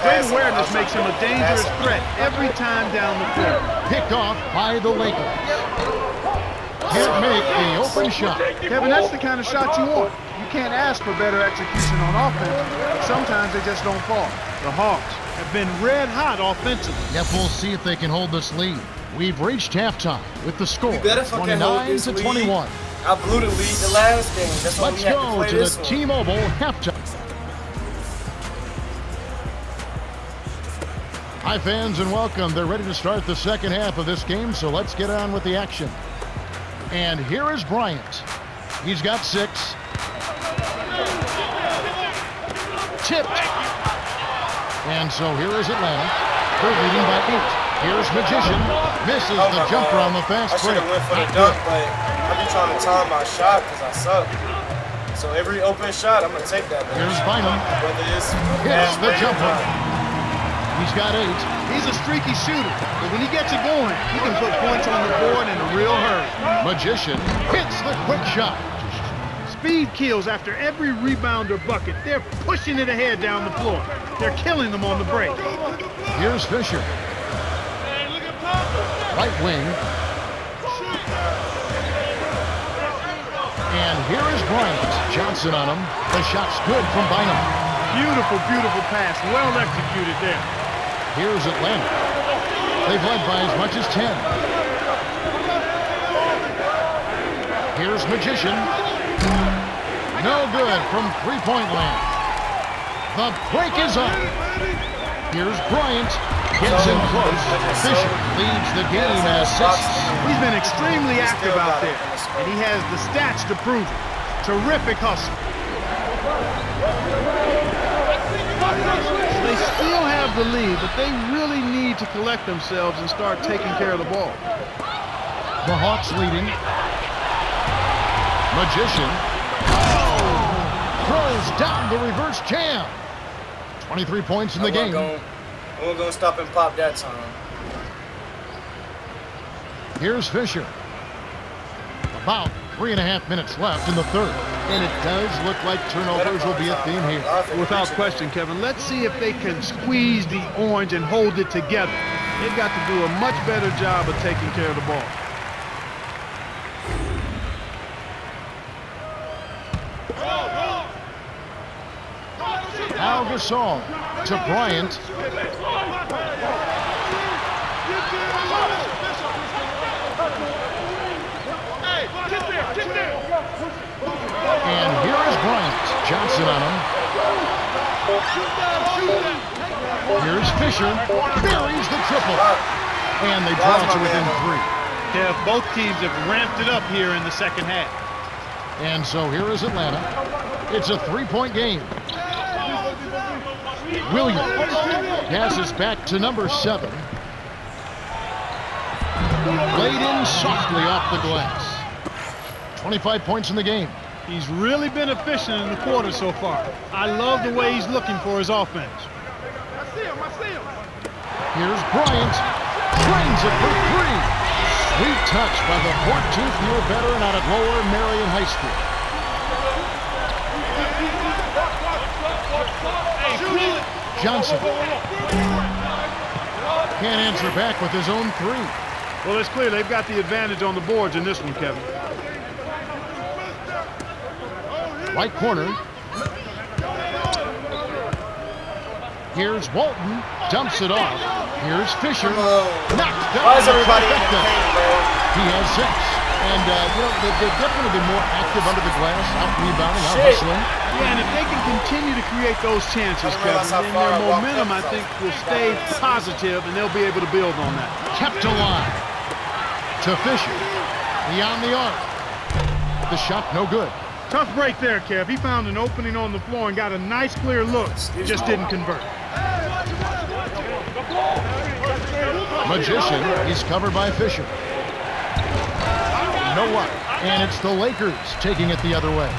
Great awareness makes him a dangerous threat every time down the court. Picked off by the Lakers. Can't make the open shot. Kevin, that's the kind of shot you want. You can't ask for better execution on offense, but sometimes they just don't fall. The Hawks have been red hot offensively. Yep, we'll see if they can hold this lead. We've reached halftime with the score We better fucking hold 29 this to lead. 21. I blew the lead the last game. That's why Let's we had to go play to this the one. T-Mobile halftime. Hi fans and welcome. They're ready to start the second half of this game, so let's get on with the action. And here is Bryant. He's got 6. Tipped. And so here is Atlanta. They're leading by 8. Here's Magician. Misses Oh the my jumper God. on the fast I should break. have went for the Not dunk, good. but I be trying to time my shot because I suck. So every open shot, I'm going to take that. bitch. Here's Bynum. Whether it's Hits the half-break or jumper. not. He's got 8. He's a streaky shooter, but when he gets it going, he can put points on the board in a real hurry. Magician hits the quick shot. Speed kills after every rebound or bucket. They're pushing it ahead down the floor. They're killing them on the break. Here's Fisher. Right wing. And here is Bryant. Johnson on him. The shot's good from Bynum. Beautiful, beautiful pass. Well executed there. Here's Atlanta. They've led by as much as 10. Here's Magician. No good from three-point land. The break is up. Here's Bryant. Gets in close. Fisher leads the game in assists. He's been extremely active out there, and he has the stats to prove it. Terrific hustle. They still have the lead, but they really need to collect themselves and start taking care of the ball. The Hawks leading. Magician. Throws down the reverse jam. 23 points in the game. I wasn't going to stop and pop that time. Here's Fisher. About 3.5 minutes left in the third. And it does look like turnovers will be a theme here. Without question, Kevin. Let's see if they can squeeze the orange and hold it together. They've got to do a much better job of taking care of the ball. Al Gasol to Bryant. And here is Bryant. Johnson on him. Here's Fisher. Buries the triple. And they draw to within 3. Kev, both teams have ramped it up here in the second half. And so here is Atlanta. It's a 3-point game. Williams passes back to number 7. Laid in softly off the glass. 25 points in the game. He's really been efficient in the quarter so far. I love the way he's looking for his offense. Here's Bryant. Trains it for 3. Sweet touch by the 14th-year veteran out of Lower Marion High School. Johnson can't answer back with his own 3. Well, it's clear they've got the advantage on the boards in this one, Kevin. Right corner. Here's Walton, dumps it off. Here's Fisher, knocked down. Why is everybody in the trifecta. paint, bro? He has 6. And, they've definitely been more active under the glass, out rebounding, out Shit. hustling. Yeah, and if they can continue to create those chances, I didn't realize Kevin, how then their far I walked momentum, up I from. think, will stay positive, and they'll be able to build on that. Kept alive. To Fisher. Beyond the arc. The shot no good. Tough break there, Kev. He found an opening on the floor and got a nice clear look. Just didn't convert. Magician, he's covered by Fisher. No luck. And it's the Lakers taking it the other way.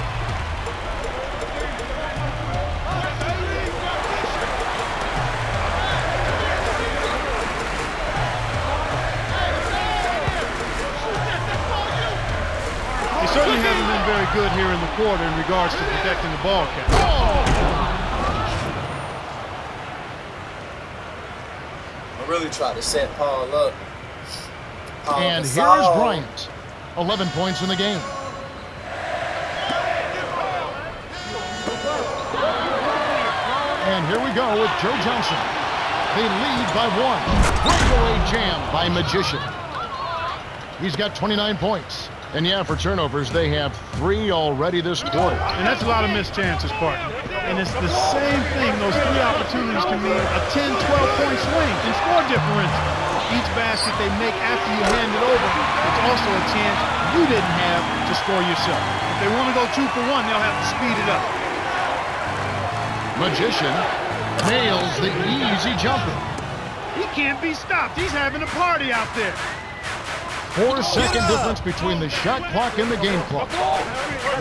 He certainly hasn't been very good here in the quarter in regards to protecting the ball, Kevin. I really tried to set Paul up. Paul And here is Gasol. Bryant. 11 points in the game. And here we go with Joe Johnson. They lead by 1. Breakaway jam by Magician. He's got 29 points. And yeah, for turnovers, they have 3 already this quarter. And that's a lot of missed chances, partner. And it's the same thing. Those 3 opportunities can mean a 10, 12-point swing in score differential. Each basket they make after you hand it over, it's also a chance you didn't have to score yourself. If they want to go 2 for 1, they'll have to speed it up. Magician nails the easy jumper. He can't be stopped. He's having a party out there. 4-second difference between the shot clock and the game clock.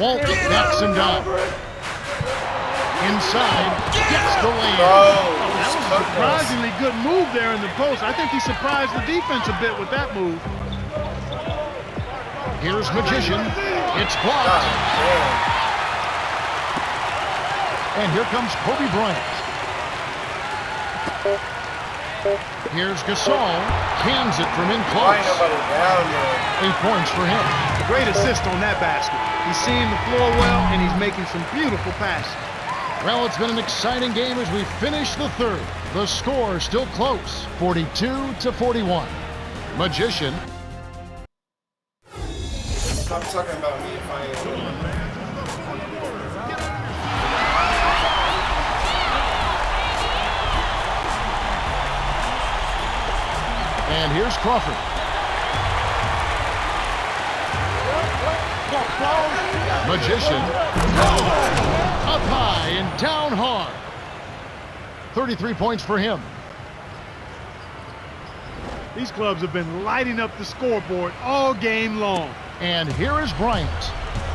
Walton knocks him down. Inside, gets the lead. That was a surprisingly good move there in the post. I think he surprised the defense a bit with that move. Here's Magician. It's blocked. And here comes Kobe Bryant. Here's Gasol. Cans it from in Why ain't close. nobody down there? 8 points for him. Great assist on that basket. He's seeing the floor well, and he's making some beautiful passes. Well, it's been an exciting game as we finish the third. The score still close, 42-41. Magician. Stop talking about me if I ain't winning. And here's Crawford. Magician. Up high and down hard. 33 points for him. These clubs have been lighting up the scoreboard all game long. And here is Bryant.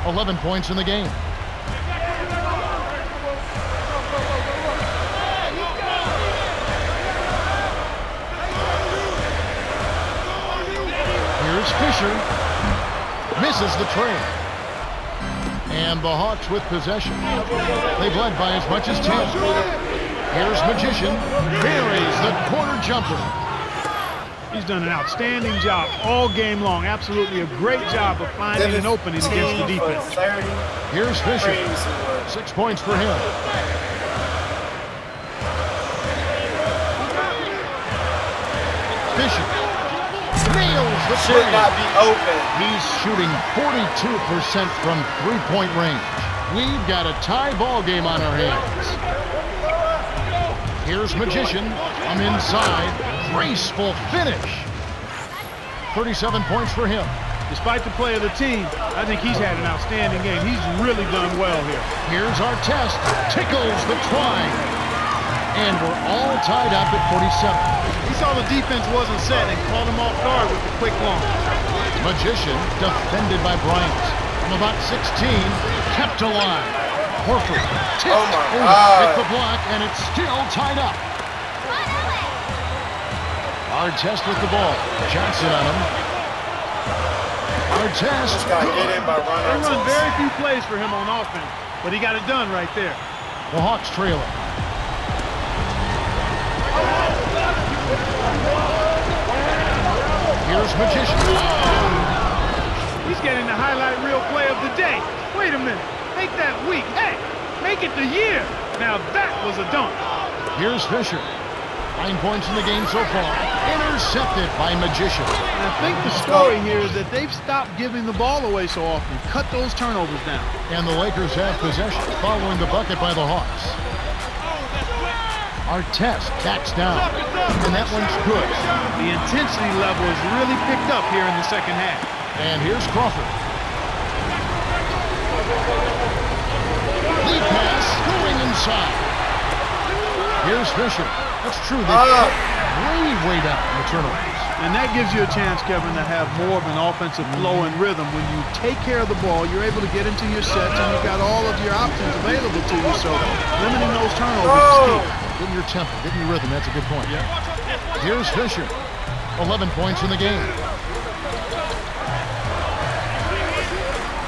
11 points in the game. Here's Fisher. Misses the trail. And the Hawks with possession. They've led by as much as 10. Here's Magician. Buries the corner jumper. He's done an outstanding job all game long. Absolutely a great job of finding an opening against the defense. 30. Here's Fisher. Crazy work. 6 points for him. Fisher nails the Should three. not be open. He's shooting 42% from three-point range. We've got a tie ball game on our hands. Here's Magician from inside. Graceful finish. 37 points for him. Despite the play of the team, I think he's had an outstanding game. He's really done well here. Here's our test. Tickles the twine. And we're all tied up at 47. He saw the defense wasn't set and caught him off guard with the quick launch. Magician defended by Bryant. From about 16, kept alive. Horford tipped Oh my over God. at the block, and it's still tied up. Our test with the ball. Johnson on him. Our test. Just gotta get in by They running. run very few plays for him on offense, but he got it done right there. The Hawks trailing. Here's Magician. He's getting the highlight reel play of the day. Wait a minute. Make that week. Hey, make it the year. Now that was a dunk. Here's Fisher. 9 points in the game so far. Intercepted by Magician. And I think the story here is that they've stopped giving the ball away so often. Cut those turnovers down. And the Lakers have possession following the bucket by the Hawks. Artest backs down. And that one's good. The intensity level has really picked up here in the second half. And here's Crawford. Lead pass going inside. Here's Fisher. That's true. They way down in the turnovers. And that gives you a chance, Kevin, to have more of an offensive flow and rhythm. When you take care of the ball, you're able to get into your sets, and you've got all of your options available to you. So limiting those turnovers is key. Getting your tempo, getting your rhythm. That's a good point. Yeah. Here's Fisher. 11 points in the game.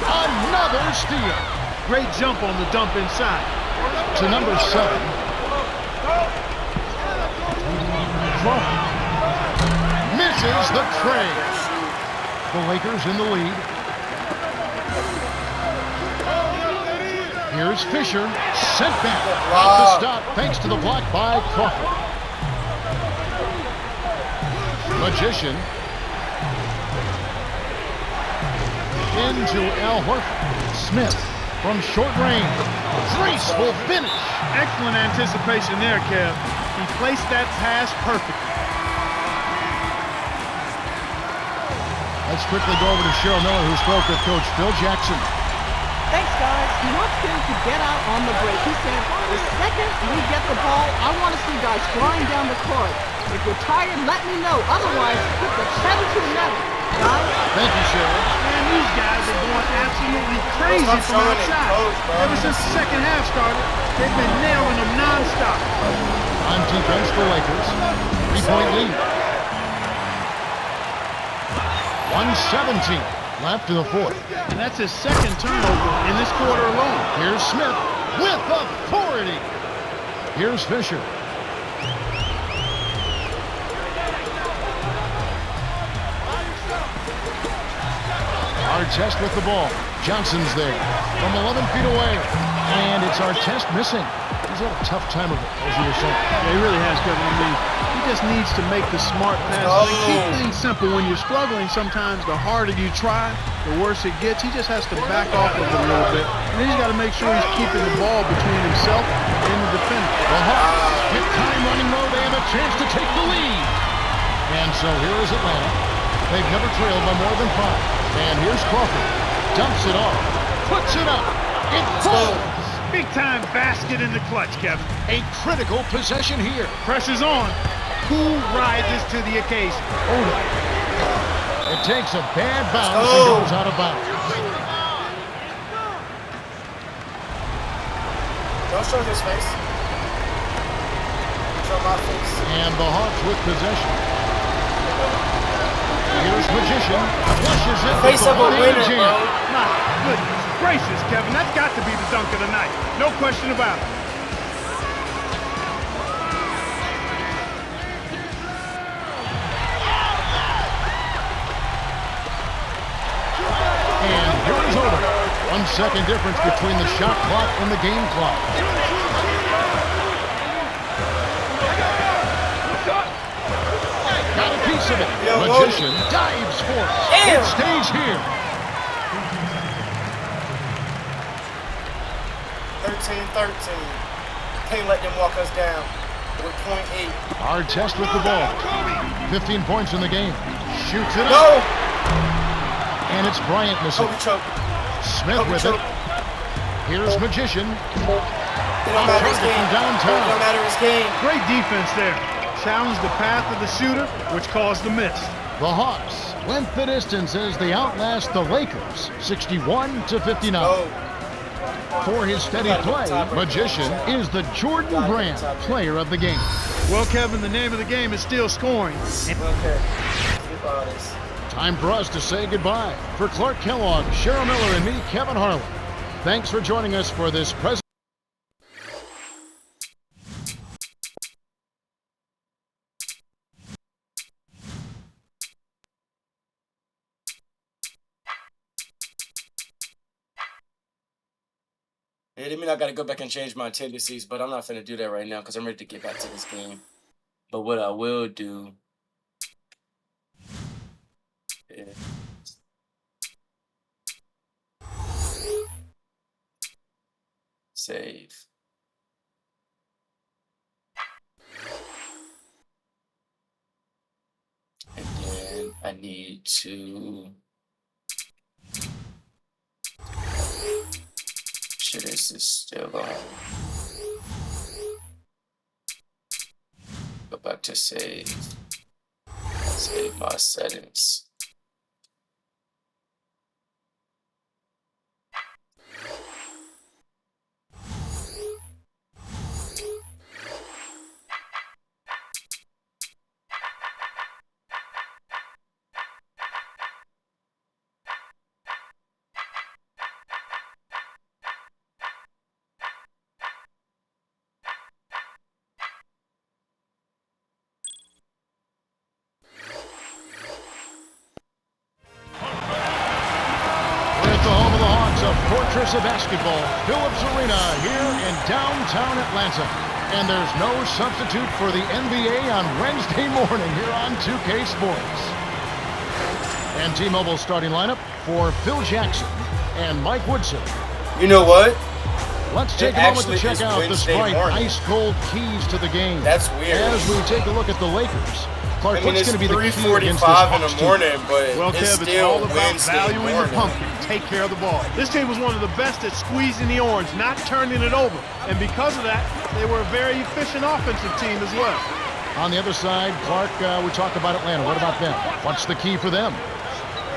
Another steal. Great jump on the dump inside. To number 7. Crawford misses the tray. The Lakers in the lead. Here's Fisher, sent back. Got the stop thanks to the block by Crawford. Magician. Into Al Horford. Smith from short range. Graceful finish. Excellent anticipation there, Kev. He placed that pass perfectly. Let's quickly go over to Cheryl Miller, who spoke with Coach Phil Jackson. Thanks, guys. He wants them to get out on the break. He said, the second we get the ball, I want to see guys flying down the court. If you're tired, let me know. Otherwise, put the pedal to the metal. Guys? Thank you, Cheryl. Man, these guys are going absolutely crazy from outside. Ever since the second half started, they've been nailing them nonstop. On defense for Lakers. 3-point lead. 1:17 left in the fourth. And that's his second turnover in this quarter alone. Here's Smith with authority. Here's Fisher. Artest with the ball. Johnson's there from 11 feet away. And it's Artest missing. He's had a tough time of it, as you were saying. Yeah, he really has, Kevin. I mean, he just needs to make the smart passes and keep things simple. When you're struggling, sometimes the harder you try, the worse it gets. He just has to back off of it a little bit. And then he's got to make sure he's keeping the ball between himself and the defender. The Hawks get time running low. They have a chance to take the lead. And so here is Atlanta. They've never trailed by more than 5. And here's Crawford. Dumps it off. Puts it up. It falls. Big-time basket in the clutch, Kevin. A critical possession here. Pressure's on. Who rises to the occasion? It takes a bad bounce and goes out of bounds. Don't show his face. Show my face. And the Hawks with possession. Here's Magician. Flushes it. Face of a winner, bro. My goodness gracious, Kevin. That's got to be the dunk of the night. No question about it. And here is over. 1 second difference between the shot clock and the game clock. Got a piece of it. Magician dives for it. It stays here. 13-13. Can't let them walk us down with .8. Artest with the ball. 15 points in the game. Shoots it No! up. And it's Bryant missing. Choke. Smith with it. Here's Magician. It don't matter his game. Downtown. It don't matter his game. Great defense there. Challenged the path of the shooter, which caused the miss. The Hawks went the distance as they outlast the Lakers, 61-59. Oh. For his steady play, Magician is the Jordan Brand player of the game. Well, Kevin, the name of the game is still scoring. Okay. Time for us to say goodbye. For Clark Kellogg, Cheryl Miller, and me, Kevin Harlan. Thanks for joining us for this present. Yeah, I mean, I got to go back and change my tendencies, but I'm not going to do that right now because I'm ready to get back to this game. But what I will do is save. And then I need to... Sure, this is still on. Go back to save. Save my settings. Fortress of basketball, Phillips Arena here in downtown Atlanta. And there's no substitute for the NBA on Wednesday morning here on 2K Sports. And T-Mobile's starting lineup for Phil Jackson and Mike Woodson. You know what? Let's take a moment to check out the Sprite ice-cold keys to the game. That's weird. As we take a look at the Lakers. Clark, I mean, what's it's going to be the key 3:45 in Hawks the team? morning, but Well, it's Kev, it's still all about Wednesday valuing morning. the pumpkin. Take care of the ball. This team was one of the best at squeezing the orange, not turning it over. And because of that, they were a very efficient offensive team as well. On the other side, Clark, we talked about Atlanta. What about them? What's the key for them?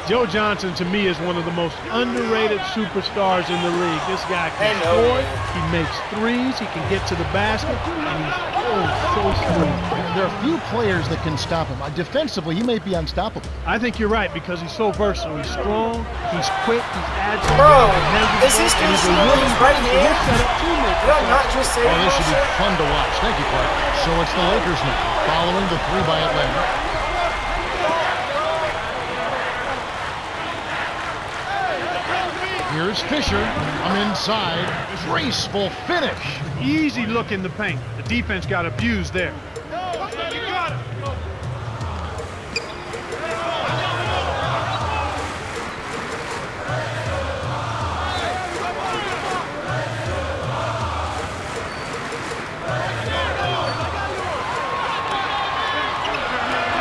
Joe Johnson, to me, is one of the most underrated superstars in the league. This guy can score, he makes threes, he can get to the basket, and he's so smooth. There are few players that can stop him. Defensively, he may be unstoppable. I think you're right because he's so versatile. He's strong, he's quick, he's agile. Bro, he's is he still shooting his right hand? set up teammates. Did I not just say Oh, this should be that? fun to watch. Thank you, Clark. So it's the Lakers now, following the three by Atlanta. Here's Fisher. I'm inside. Graceful finish. Easy look in the paint. The defense got abused there.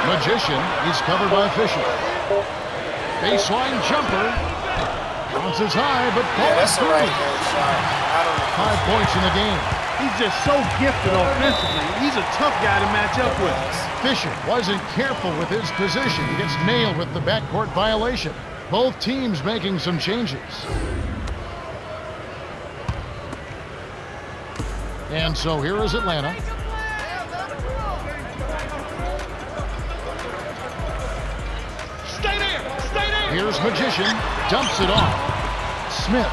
Magician is covered by Fisher. Baseline jumper. Bounces high, but That's falls a right through. hand shot. I don't know. 5 points in the game. He's just so gifted offensively. He's a tough guy to match up with. Fisher wasn't careful with his position. He gets nailed with the backcourt violation. Both teams making some changes. And so here is Atlanta. Here's Magician, dumps it off. Smith,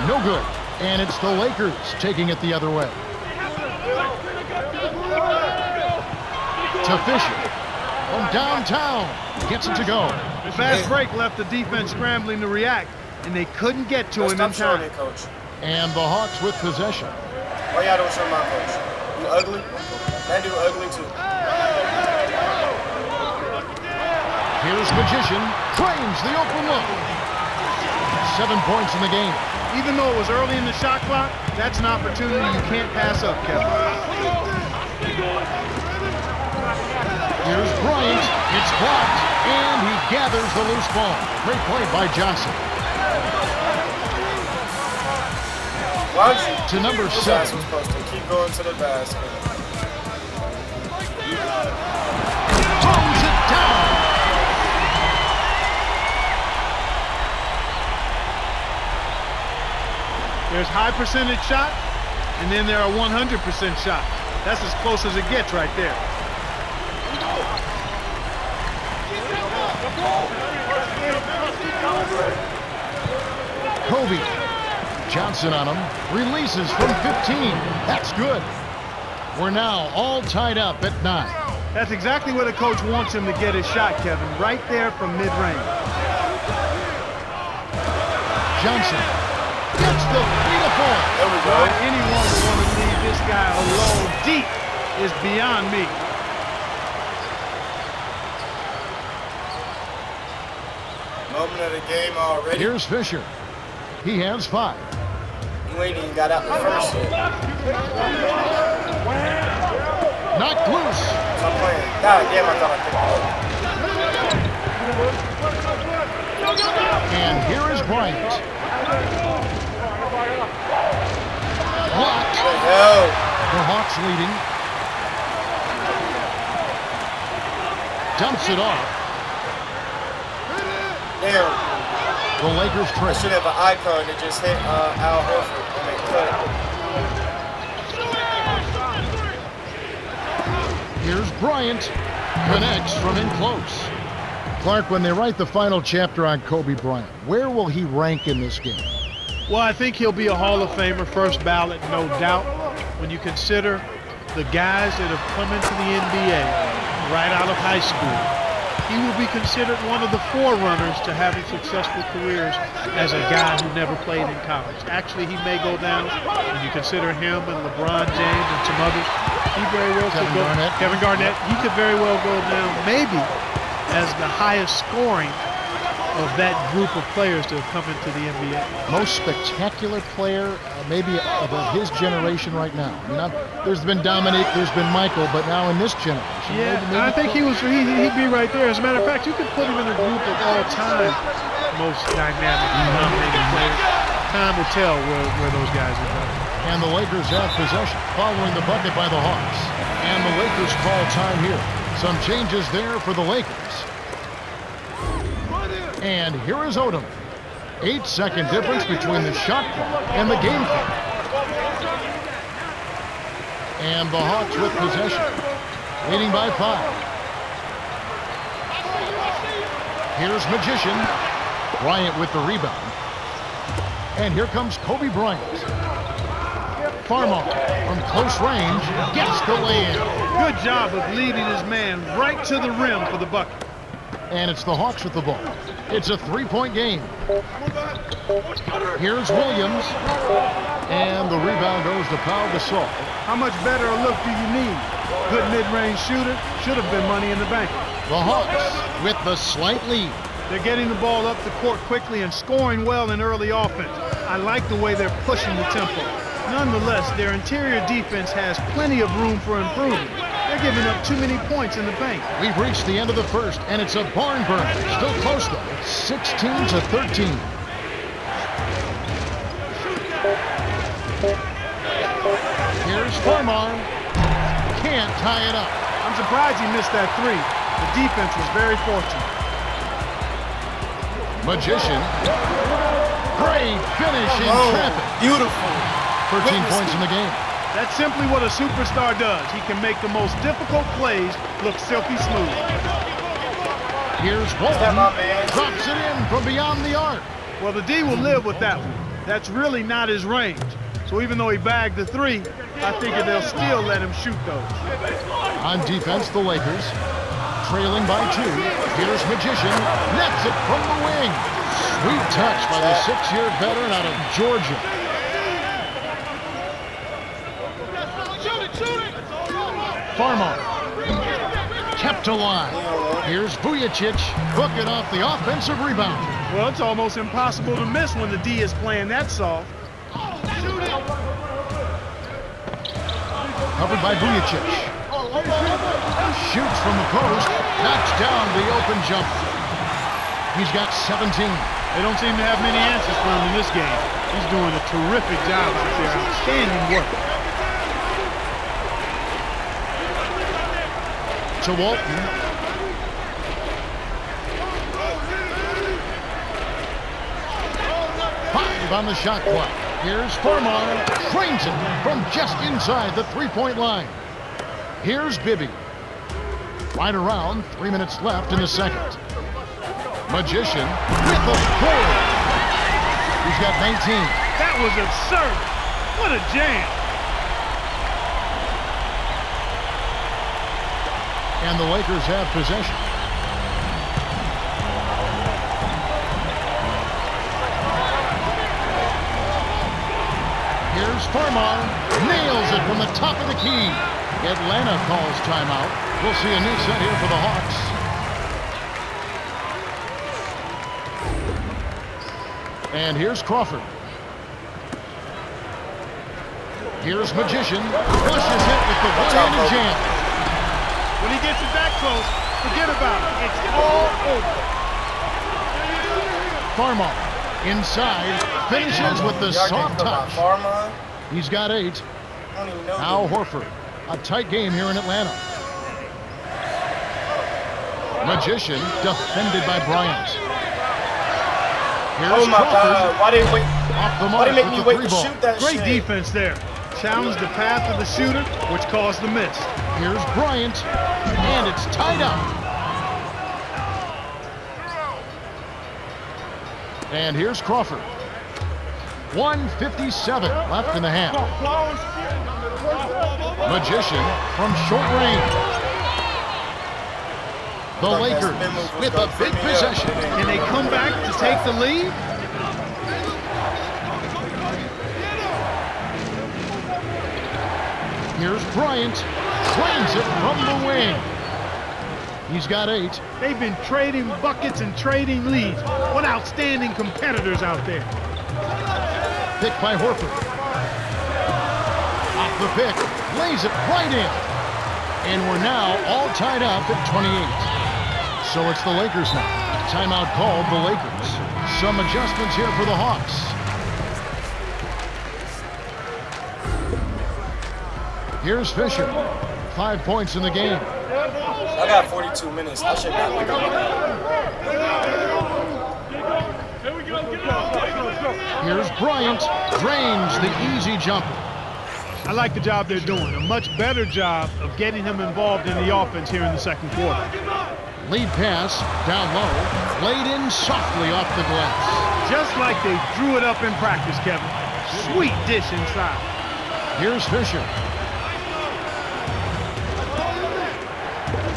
no good. And it's the Lakers taking it the other way. To Fisher, from downtown, gets it to go. The fast break left the defense scrambling to react, and they couldn't get to him in Stop showing time. it, coach. And the Hawks with possession. Why y'all don't show my coach? You ugly? That dude ugly too. Here's Magician, claims the open look. 7 points in the game. Even though it was early in the shot clock, that's an opportunity you can't pass up, Kevin. Here's Bryant, it's blocked, and he gathers the loose ball. Great play by Johnson. To number 7. Was supposed to keep going to the basket. Throws it down. There's high percentage shot, and then there are 100% shots. That's as close as it gets right there. Kobe. Johnson on him. Releases from 15. That's good. We're now all tied up at 9. That's exactly where the coach wants him to get his shot, Kevin, right there from mid-range. Johnson Gets the beautiful. There we go. Why anyone would want to leave this guy alone deep is beyond me. Moment of the game already. Here's Fisher. He has 5. You ain't even got out the first yet. Knocked loose. So I'm playing. God damn, I thought I could. And here is Bryant. Blocked. Good hell. The Hawks leading. Dumps it off. Damn. The Lakers I trail. should have an icon that just hit Al Horford and they cut it. Here's Bryant. Connects from in close. Clark, when they write the final chapter on Kobe Bryant, where will he rank in this game? Well, I think he'll be a Hall of Famer, first ballot, no doubt. When you consider the guys that have come into the NBA right out of high school, he will be considered one of the forerunners to having successful careers as a guy who never played in college. Actually, he may go down, when you consider him and LeBron James and some others, he very well could go. Kevin Garnett, he could very well go down maybe as the highest scoring of that group of players to have come into the NBA. Most spectacular player, maybe of his generation right now. I mean, there's been Dominique, there's been Michael, but now in this generation. Yeah, maybe I think he'd be right there. As a matter of fact, you could put him in a group of all-time most dynamic, dominating players. Time will tell where those guys are going. And the Lakers have possession, following the bucket by the Hawks. And the Lakers call time here. Some changes there for the Lakers. And here is Odom. 8-second difference between the shot clock and the game clock. And the Hawks with possession, leading by 5. Here's Magician. Bryant with the rebound. And here comes Kobe Bryant. Farmar from close range gets the lay-in. Good job of leading his man right to the rim for the bucket. And it's the Hawks with the ball. It's a 3-point game. Here's Williams. And the rebound goes to Pau Gasol. How much better a look do you need? Good mid-range shooter. Should have been money in the bank. The Hawks with the slight lead. They're getting the ball up the court quickly and scoring well in early offense. I like the way they're pushing the tempo. Nonetheless, their interior defense has plenty of room for improvement. They're giving up too many points in the paint. We've reached the end of the first, and it's a barn burner. Still close, though. 16-13. Here's Farmar. Can't tie it up. I'm surprised he missed that 3. The defense was very fortunate. Magician. Great finish in traffic. Beautiful. 13 points in the game. That's simply what a superstar does. He can make the most difficult plays look silky smooth. Here's Walton. Drops it in from beyond the arc. Well, the D will live with that one. That's really not his range. So even though he bagged the 3, I figure they'll still let him shoot those. On defense, the Lakers trailing by 2. Here's Magician. Nets it from the wing. Sweet touch by the 6-year veteran out of Georgia. Farmar kept alive. Here's Vujacic hooking off the offensive rebound. Well, it's almost impossible to miss when the D is playing that soft. Covered by Vujacic. Shoots from the post. Knocks down the open jumper. He's got 17. They don't seem to have many answers for him in this game. He's doing a terrific job out there. Outstanding work. To Walton. Five on the shot clock. Here's Farmar. Trains it from just inside the 3-point line. Here's Bibby. Right around, 3 minutes left in the second. Magician with the board. He's got 19. That was absurd. What a jam. And the Lakers have possession. Farmar nails it from the top of the key. Atlanta calls timeout. We'll see a new set here for the Hawks. And here's Crawford. Here's Magician. Flushes it with the one-handed jam. When he gets it that close, forget about it. It's all over. Farmar inside. Finishes with the soft touch. Farmar? He's got 8. I don't even know. Al Horford. A tight game here in Atlanta. Magician defended by Bryant. Here's Oh my Crawford. God! Why did Off the Why mark they make with me the wait 3 to ball. shoot that Great shit? defense there. Challenged the path of the shooter, which caused the miss. Here's Bryant. And it's tied up. And here's Crawford. 1:57 left in the half. Magician from short range. The Lakers with a big possession. Can they come back to take the lead? Here's Bryant. Drains it from the wing. He's got 8. They've been trading buckets and trading leads. What outstanding competitors out there. Pick by Horford. Off the pick. Lays it right in. And we're now all tied up at 28. So it's the Lakers now. Timeout called the Lakers. Some adjustments here for the Hawks. Here's Fisher. 5 points in the game. I got 42 minutes. I should not be doing that. Here's Bryant. Drains the easy jumper. I like the job they're doing. A much better job of getting him involved in the offense here in the second quarter. Lead pass down low. Laid in softly off the glass. Just like they drew it up in practice, Kevin. Sweet dish inside. Here's Fisher.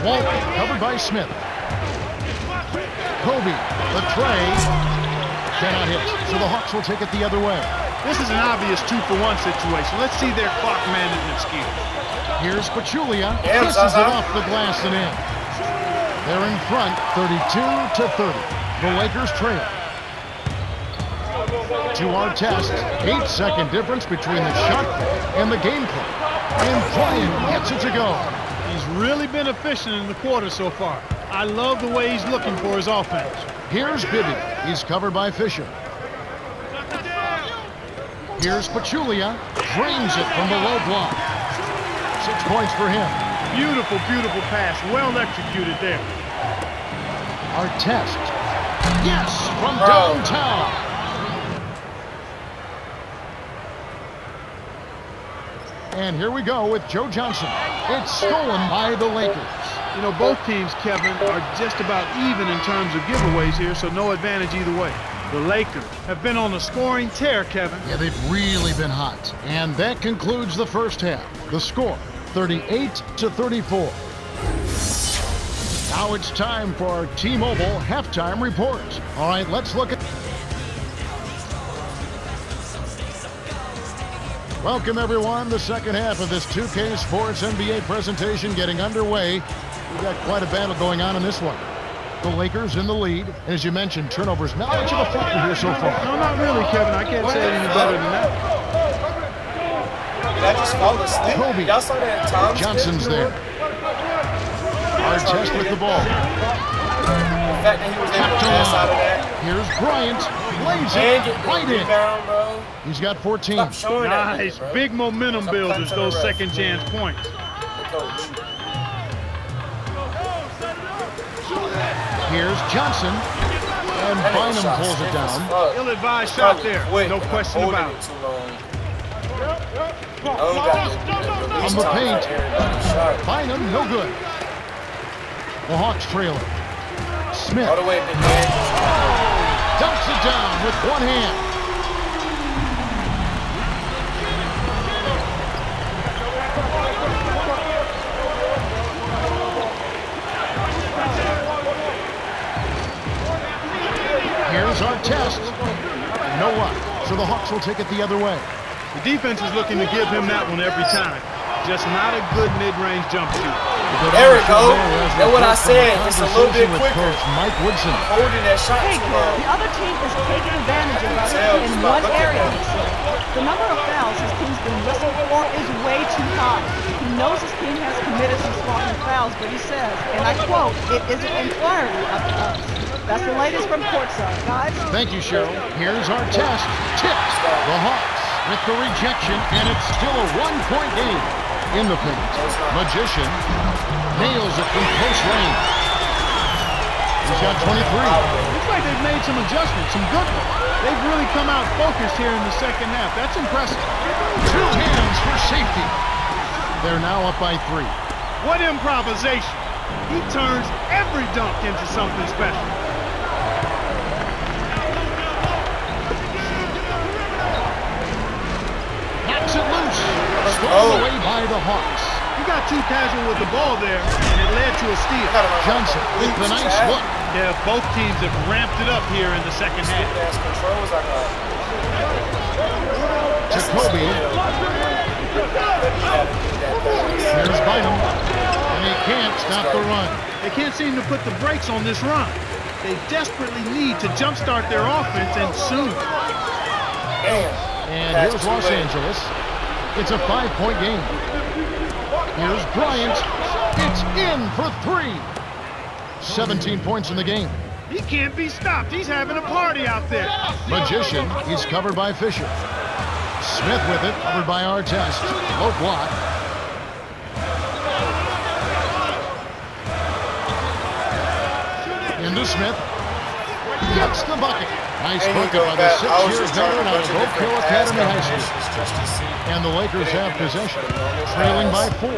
Walt covered by Smith. Kobe, the tray. Cannot hit, so the Hawks will take it the other way. This is an obvious 2-for-1 situation. Let's see their clock management skills. Here's Pachulia. Damn, Kisses it Zaza. off the glass and in. They're in front, 32-30. The Lakers trail. To our test, 8-second difference between the shot and the game clock. And Bryant gets it to go. He's really been efficient in the quarter so far. I love the way he's looking for his offense. Here's Bibby. He's covered by Fisher. Here's Pachulia. Drains it from the low block. 6 points for him. Beautiful, beautiful pass. Well executed there. Our test. Yes, from Bro. downtown. And here we go with Joe Johnson. It's stolen by the Lakers. You know, both teams, Kevin, are just about even in terms of giveaways here, so no advantage either way. The Lakers have been on a scoring tear, Kevin. Yeah, they've really been hot. And that concludes the first half. The score, 38-34. Now it's time for our T-Mobile halftime report. All right, let's look at... Welcome, everyone. The second half of this 2K Sports NBA presentation getting underway. We've got quite a battle going on in this one. The Lakers in the lead. As you mentioned, turnovers not much of a factor here so far. No, not really, Kevin. I can't say it any better than that. Did I just fall asleep? Kobe. Y'all saw that time? Johnson's there. Artest with the ball. The fact that he was able Tapped to to pass out of line. that. Here's Bryant. Lays And it get the right in. rebound, bro. He's got 14. Stop showing that. Nice. Bro. Big momentum Stop builders, touching those the ref. second chance points. Coach. Here's Johnson. And That nigga Bynum shot pulls it stiff as down. fuck. Ill-advised shot Probably there. quick, No and I'm question holding about it it. too long. I don't got the On the paint. shot. Bynum, no good. The Hawks trailing. Smith All the way, big man. dumps it down with one hand. Here's our test. No luck, so the Hawks will take it the other way. The defense is looking to give him that one every time. Just not a good mid-range jump shooter. There we go. That's what I said. It's a little bit quicker. Mike Woodson. Holding that shot Hey, too long. the other team is taking advantage of us in one area, he said. The number of fouls his team's been whistled for is way too high. He knows his team has committed some sloppy fouls, but he says, and I quote, "It isn't entirely up to us." That's the latest from courtside, guys. Thank you, Cheryl. Here's our test. Tips the Hawks with the rejection, and it's still a one-point game. In the paint, Magician nails it from close range. He's got 23. Looks like they've made some adjustments, some good ones. They've really come out focused here in the second half. That's impressive. Two hands for safety. They're now up by 3. What improvisation. He turns every dunk into something special. Knocks it loose. Thrown away by the Hawks. He got too casual with the ball there, and it led to a steal. Johnson with the nice look. Yeah, both teams have ramped it up here in the second half. Jacoby. Here's Bynum. And he can't stop the run. They can't seem to put the brakes on this run. They desperately need to jumpstart their offense, and soon. And here's Los Angeles. It's a 5-point game. Here's Bryant. It's in for 3. 17 points in the game. He can't be stopped. He's having a party out there. Magician, he's covered by Fisher. Smith with it, covered by Artest. Low block. Into Smith. Gets the bucket. Nice bucket by the 6-year veteran out of Oak Hill Academy High School. And the Lakers have possession, trailing by 4.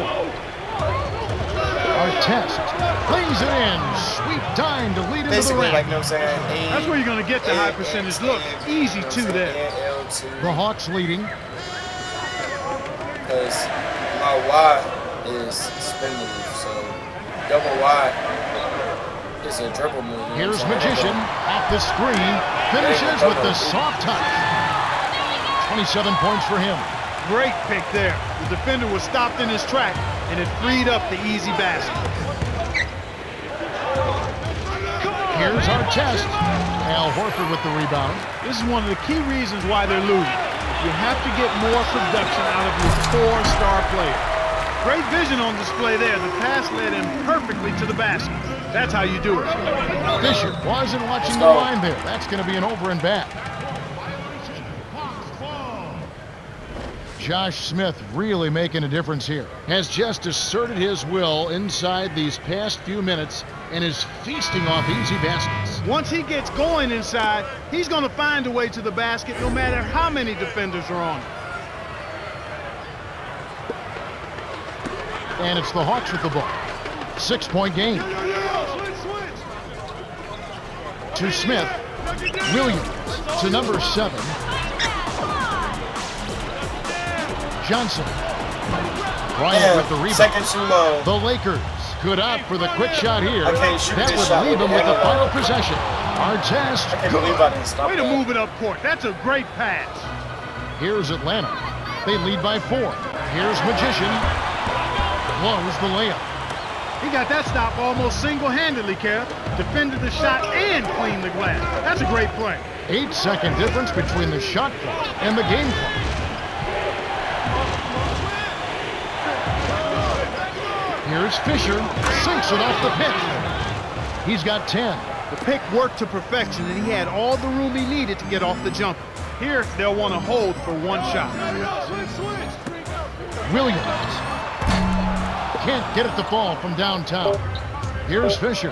Artest plays it in. Sweet time to lead into the rack. That's where you're going to get the high percentage look. Easy 2 there. The Hawks leading. Because my Y is spin move, so double Y is a dribble move. Here's Magician off the screen. Finishes with the soft touch. 27 points for him. Great pick there. The defender was stopped in his track, and it freed up the easy basket. Here's Artest. Al Horford with the rebound. This is one of the key reasons why they're losing. You have to get more production out of your 4-star player. Great vision on display there. The pass led him perfectly to the basket. That's how you do it. Fisher wasn't watching the line there. That's going to be an over and back. Josh Smith really making a difference here. Has just asserted his will inside these past few minutes and is feasting off easy baskets. Once he gets going inside, he's going to find a way to the basket no matter how many defenders are on him. And it's the Hawks with the ball. 6-point game. To Smith. Williams to number 7. Johnson. Bryant with the rebound. Second too low. The Lakers could opt for the quick shot here. That would shot leave them with the final possession. Artest. Way to move it up court. That's a great pass. Here's Atlanta. They lead by 4. Here's Magician. Blows the layup. He got that stop almost single-handedly, Kev. Defended the shot and cleaned the glass. That's a great play. 8-second difference between the shot clock and the game clock. Here's Fisher. Sinks it off the pick. He's got 10. The pick worked to perfection, and he had all the room he needed to get off the jumper. Here, they'll want to hold for one shot. Williams. Can't get it to fall from downtown. Here's Fisher.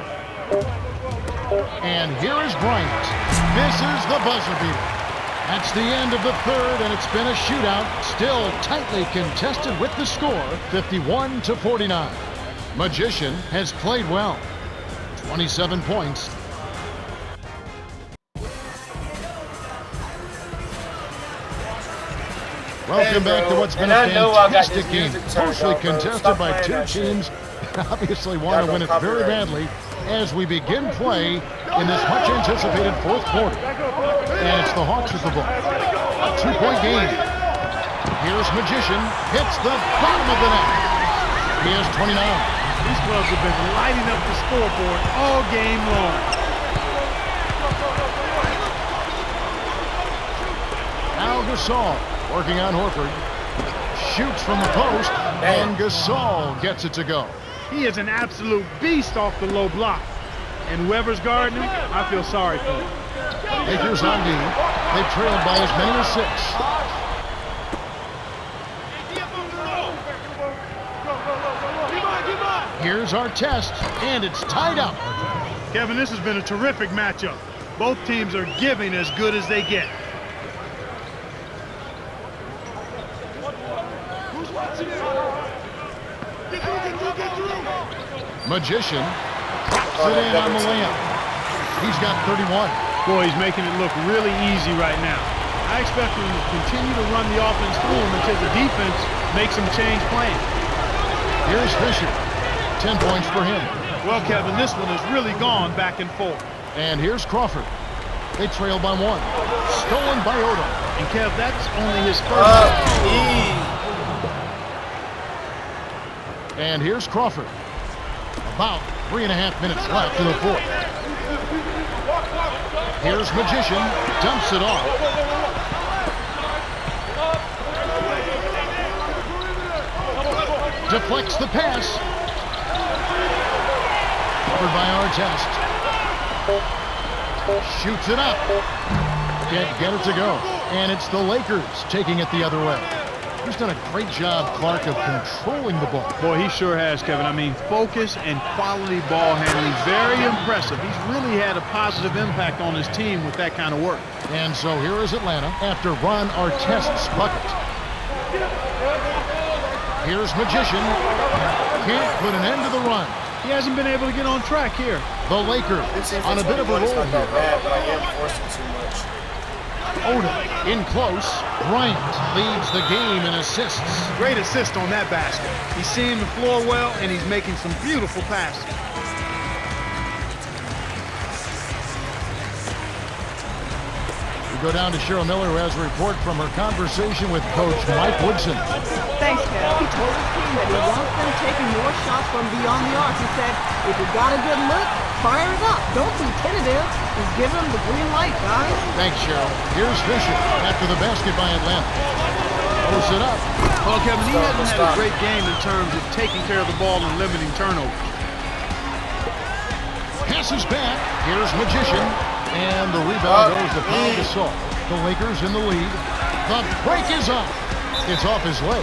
And here is Bryant. This is the buzzer beater. That's the end of the third, and it's been a shootout. Still tightly contested with the score, 51-49. Magician has played well. 27 points. Welcome back to what's been a fantastic game. Mostly contested by 2 teams that obviously want to win it very badly as we begin play in this much-anticipated fourth quarter. And it's the Hawks with the ball. A 2-point game. Here's Magician. Hits the bottom of the net. He has 29. These clubs have been lighting up the scoreboard all game long. Now Gasol working on Horford. Shoots from the post, and Gasol gets it to go. He is an absolute beast off the low block. And whoever's guarding him, I feel sorry for him. Lakers on D. They've trailed by as many as 6. Here's our test, and it's tied up. Kevin, this has been a terrific matchup. Both teams are giving as good as they get. Magician drops it in on the layup. He's got 31. Boy, he's making it look really easy right now. I expect him to continue to run the offense through him until the defense makes him change plans. Here's Fisher. 10 points for him. Well, Kevin, this one has really gone back and forth. And here's Crawford. They trail by 1. Stolen by Odo. And Kev, that's only his first. And here's Crawford. About 3.5 minutes left in the 4th. Here's Magician. Dumps it off. Deflects the pass. Covered by Artest. Shoots it up. Can't get it to go. And it's the Lakers taking it the other way. He's done a great job, Clark, of controlling the ball. Boy, he sure has, Kevin. I mean, focus and quality ball handling. Very impressive. He's really had a positive impact on his team with that kind of work. And so here is Atlanta after Ron Artest's bucket. Here's Magician. Can't put an end to the run. He hasn't been able to get on track here. The Lakers on a bit of a roll here. Bad, but I am forcing too much. Oda in close. Bryant leads the game in assists. Great assist on that basket. He's seeing the floor well, and he's making some beautiful passes. We go down to Cheryl Miller, who has a report from her conversation with Coach Mike Woodson. Thanks, Cal. He told his team that he wants them taking more shots from beyond the arc. He said, if you got a good look, fire it up. Don't be tentative. Just give them the green light, guys. Thanks, Cheryl. Here's Fisher after the basket by Atlanta. Posts it up. Well, Kevin, he hasn't had a great game in terms of taking care of the ball and limiting turnovers. Passes back. Here's Magician. And the rebound goes to Pau Gasol. The Lakers in the lead. The break is up. It's off his leg.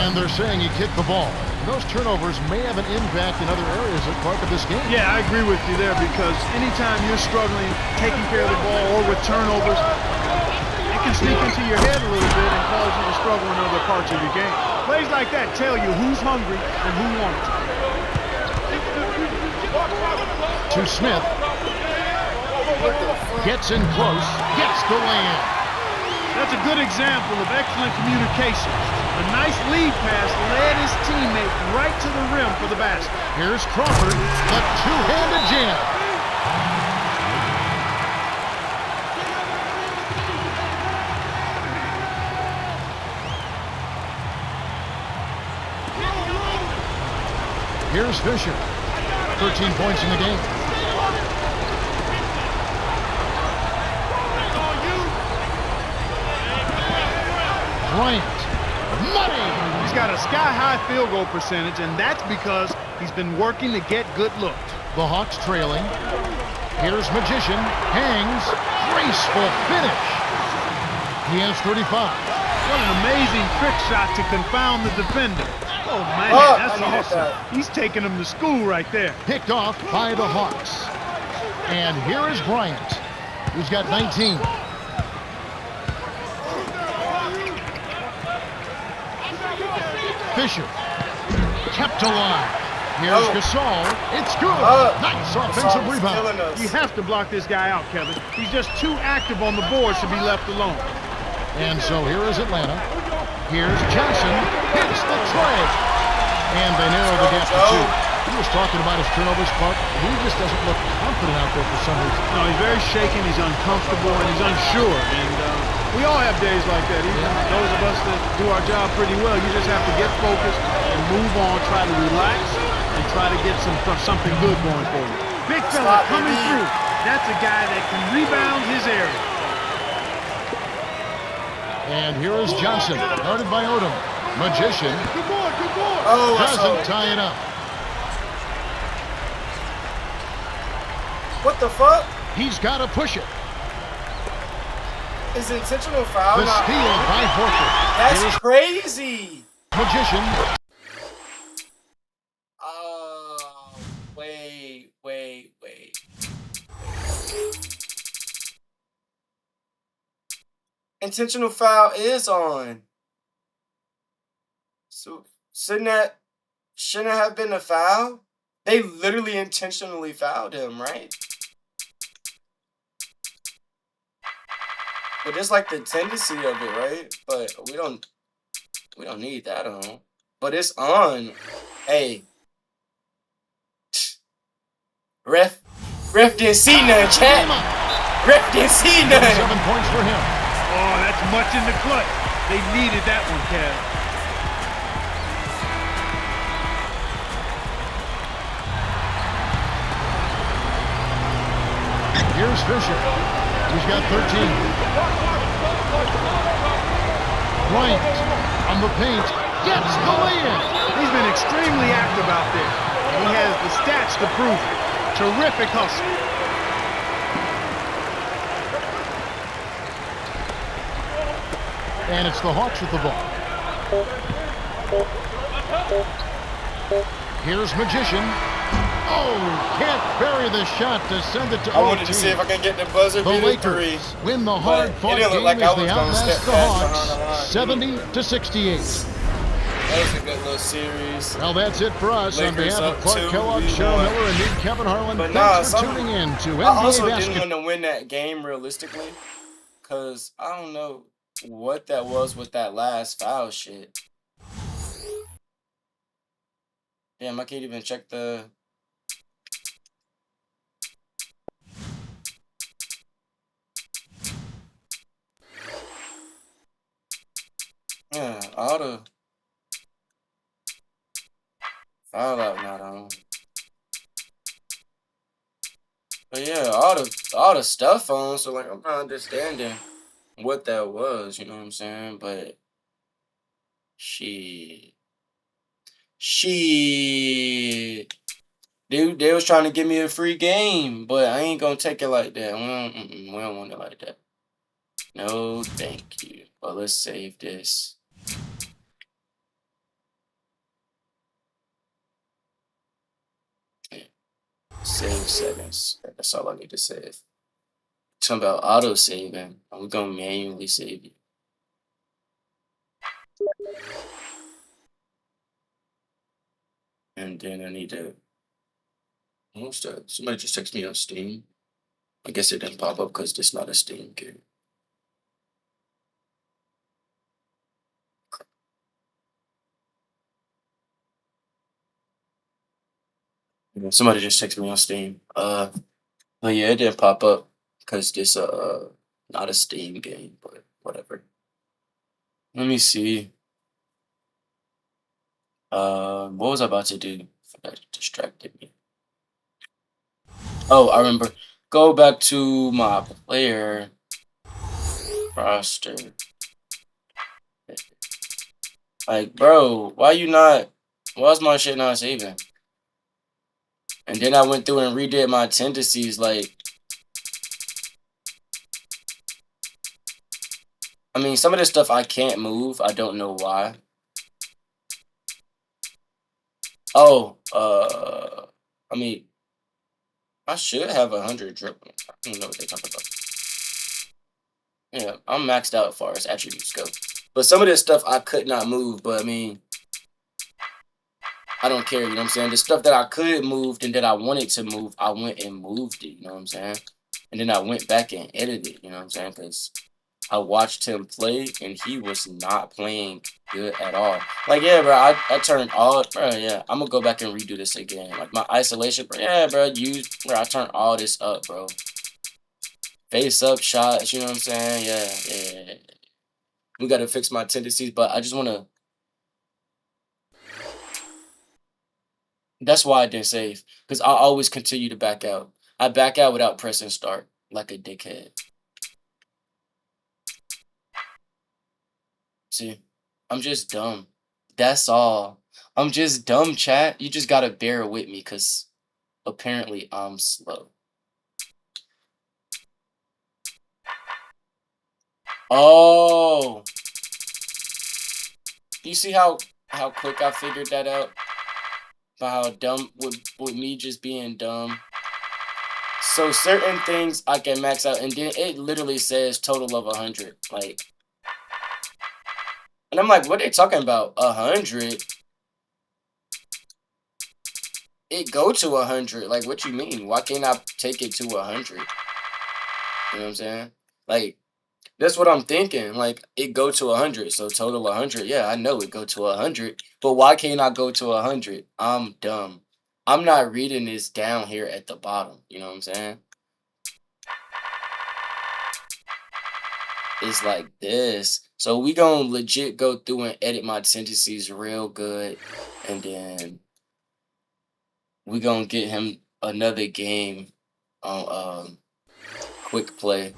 And they're saying he kicked the ball. Those turnovers may have an impact in other areas of part of this game. Yeah, I agree with you there, because anytime you're struggling taking care of the ball or with turnovers, it can sneak into your head a little bit and cause you to struggle in other parts of your game. Plays like that tell you who's hungry and who wants it. To Smith. Gets in close. Gets the lay-in. That's a good example of excellent communication. A nice lead pass led his teammate right to the rim for the basket. Here's Crawford, the two-handed jam. Here's Fisher, 13 points in the game. Bryant, money! He's got a sky-high field goal percentage, and that's because he's been working to get good looks. The Hawks trailing. Here's Magician, hangs, graceful finish. He has 35. What an amazing trick shot to confound the defender. Oh, man, that's awesome. He's taking him to school right there. Picked off by the Hawks. And here is Bryant, who's got 19. Fisher kept alive. Here's Gasol. It's good. Nice offensive rebound. You have to block this guy out, Kevin. He's just too active on the boards to be left alone. And so here is Atlanta. Here's Johnson. Hits the tray. And they narrow the gap to 2. He was talking about his turnovers, Clark. He just doesn't look confident out there for some reason. No, he's very shaken. He's uncomfortable, and he's unsure. And We all have days like that. Even those of us that do our job pretty well, you just have to get focused and move on, try to relax, and try to get something good going for you. Big fella coming through. That's a guy that can rebound his area. And here is Johnson, guarded by Odom. Magician doesn't tie it up. What the fuck? He's got to push it. Is intentional foul? The steal by Horford. That's crazy. Magician. Oh, wait. Intentional foul is on. So shouldn't have been a foul? They literally intentionally fouled him, right? But it's like the tendency of it, right? But we don't need that on. But it's on. Hey. Ref didn't see none, chat. Ref didn't see none. 7 points for him. Oh, that's much in the clutch. They needed that one, Kev. Here's Fisher. He's got 13. Bryant on the paint. Gets the lay-in. He's been extremely active out there. He has the stats to prove it. Terrific hustle. And it's the Hawks with the ball. Here's Magician. Oh, can't bury the shot to send it to I wanted OT. to see if I can get the buzzer The beater Lakers three. win the But hard-fought it didn't game look like I as they was gonna outlast step the past behind the Hawks, line. 70-68. That was a good little series. Well, that's it for us. On Lakers behalf of up Clark 2, Kellogg, we Cheryl won. Miller, and me, Kevin Harlan, But thanks nah, for tuning in to NBA I also Basketball. didn't want to win that game realistically, because I don't know what that was with that last foul shit. Damn, I can't even check the... Yeah, auto foul out not on. But yeah, all the stuff on, so like I'm not understanding what that was, you know what I'm saying? But shit. Dude, they was trying to give me a free game, but I ain't gonna take it like that. We don't want it like that. No, thank you. But let's save this. Save settings. That's all I need to save. Talking about auto saving. I'm gonna manually save you. And then I need to. What's that? Somebody just texted me on Steam. I guess it didn't pop up because it's not a Steam game. Somebody just texted me on Steam. But yeah, it didn't pop up because this not a Steam game, but whatever. Let me see. What was I about to do? That distracted me. Oh, I remember. Go back to my player roster. Like, bro, why's my shit not saving? And then I went through and redid my tendencies, like, I mean, some of this stuff I can't move. I don't know why. Oh, I mean, I should have 100 dribble. I don't know what they're talking about. Yeah, I'm maxed out as far as attributes go. But some of this stuff I could not move, but I mean, I don't care, you know what I'm saying? The stuff that I could move and that I wanted to move, I went and moved it, you know what I'm saying? And then I went back and edited, you know what I'm saying? Because I watched him play and he was not playing good at all. Like, yeah, bro, I turned all, bro, yeah, I'm going to go back and redo this again. Like, my isolation, bro, yeah, bro, I turned all this up, bro. face up shots, you know what I'm saying? Yeah. We got to fix my tendencies, but I just want to. That's why I didn't save, because I always continue to back out. I back out without pressing start like a dickhead. See, I'm just dumb. That's all. I'm just dumb, chat. You just got to bear with me, because apparently I'm slow. Oh. You see how quick I figured that out? About how dumb with me just being dumb. So certain things I can max out, and then it literally says total of 100. Like, and I'm like, what are they talking about? 100? It go to 100. Like, what you mean? Why can't I take it to 100? You know what I'm saying? Like, that's what I'm thinking. Like, it go to 100. So total 100. Yeah, I know it go to 100. But why can't I go to 100? I'm dumb. I'm not reading this down here at the bottom. You know what I'm saying? It's like this. So we gonna legit go through and edit my tendencies real good. And then we gonna get him another game on quick play.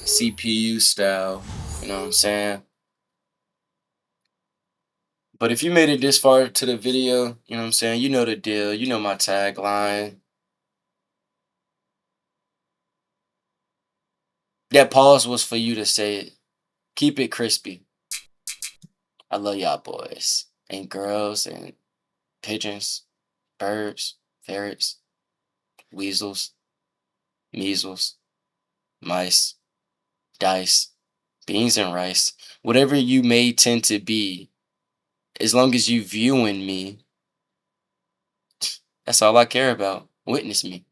CPU style. You know what I'm saying? But if you made it this far to the video, you know what I'm saying? You know the deal. You know my tagline. That pause was for you to say it. Keep it crispy. I love y'all boys and girls and pigeons, birds, ferrets, weasels, measles, mice, dice, beans and rice. Whatever you may tend to be, as long as you viewing me, that's all I care about. Witness me.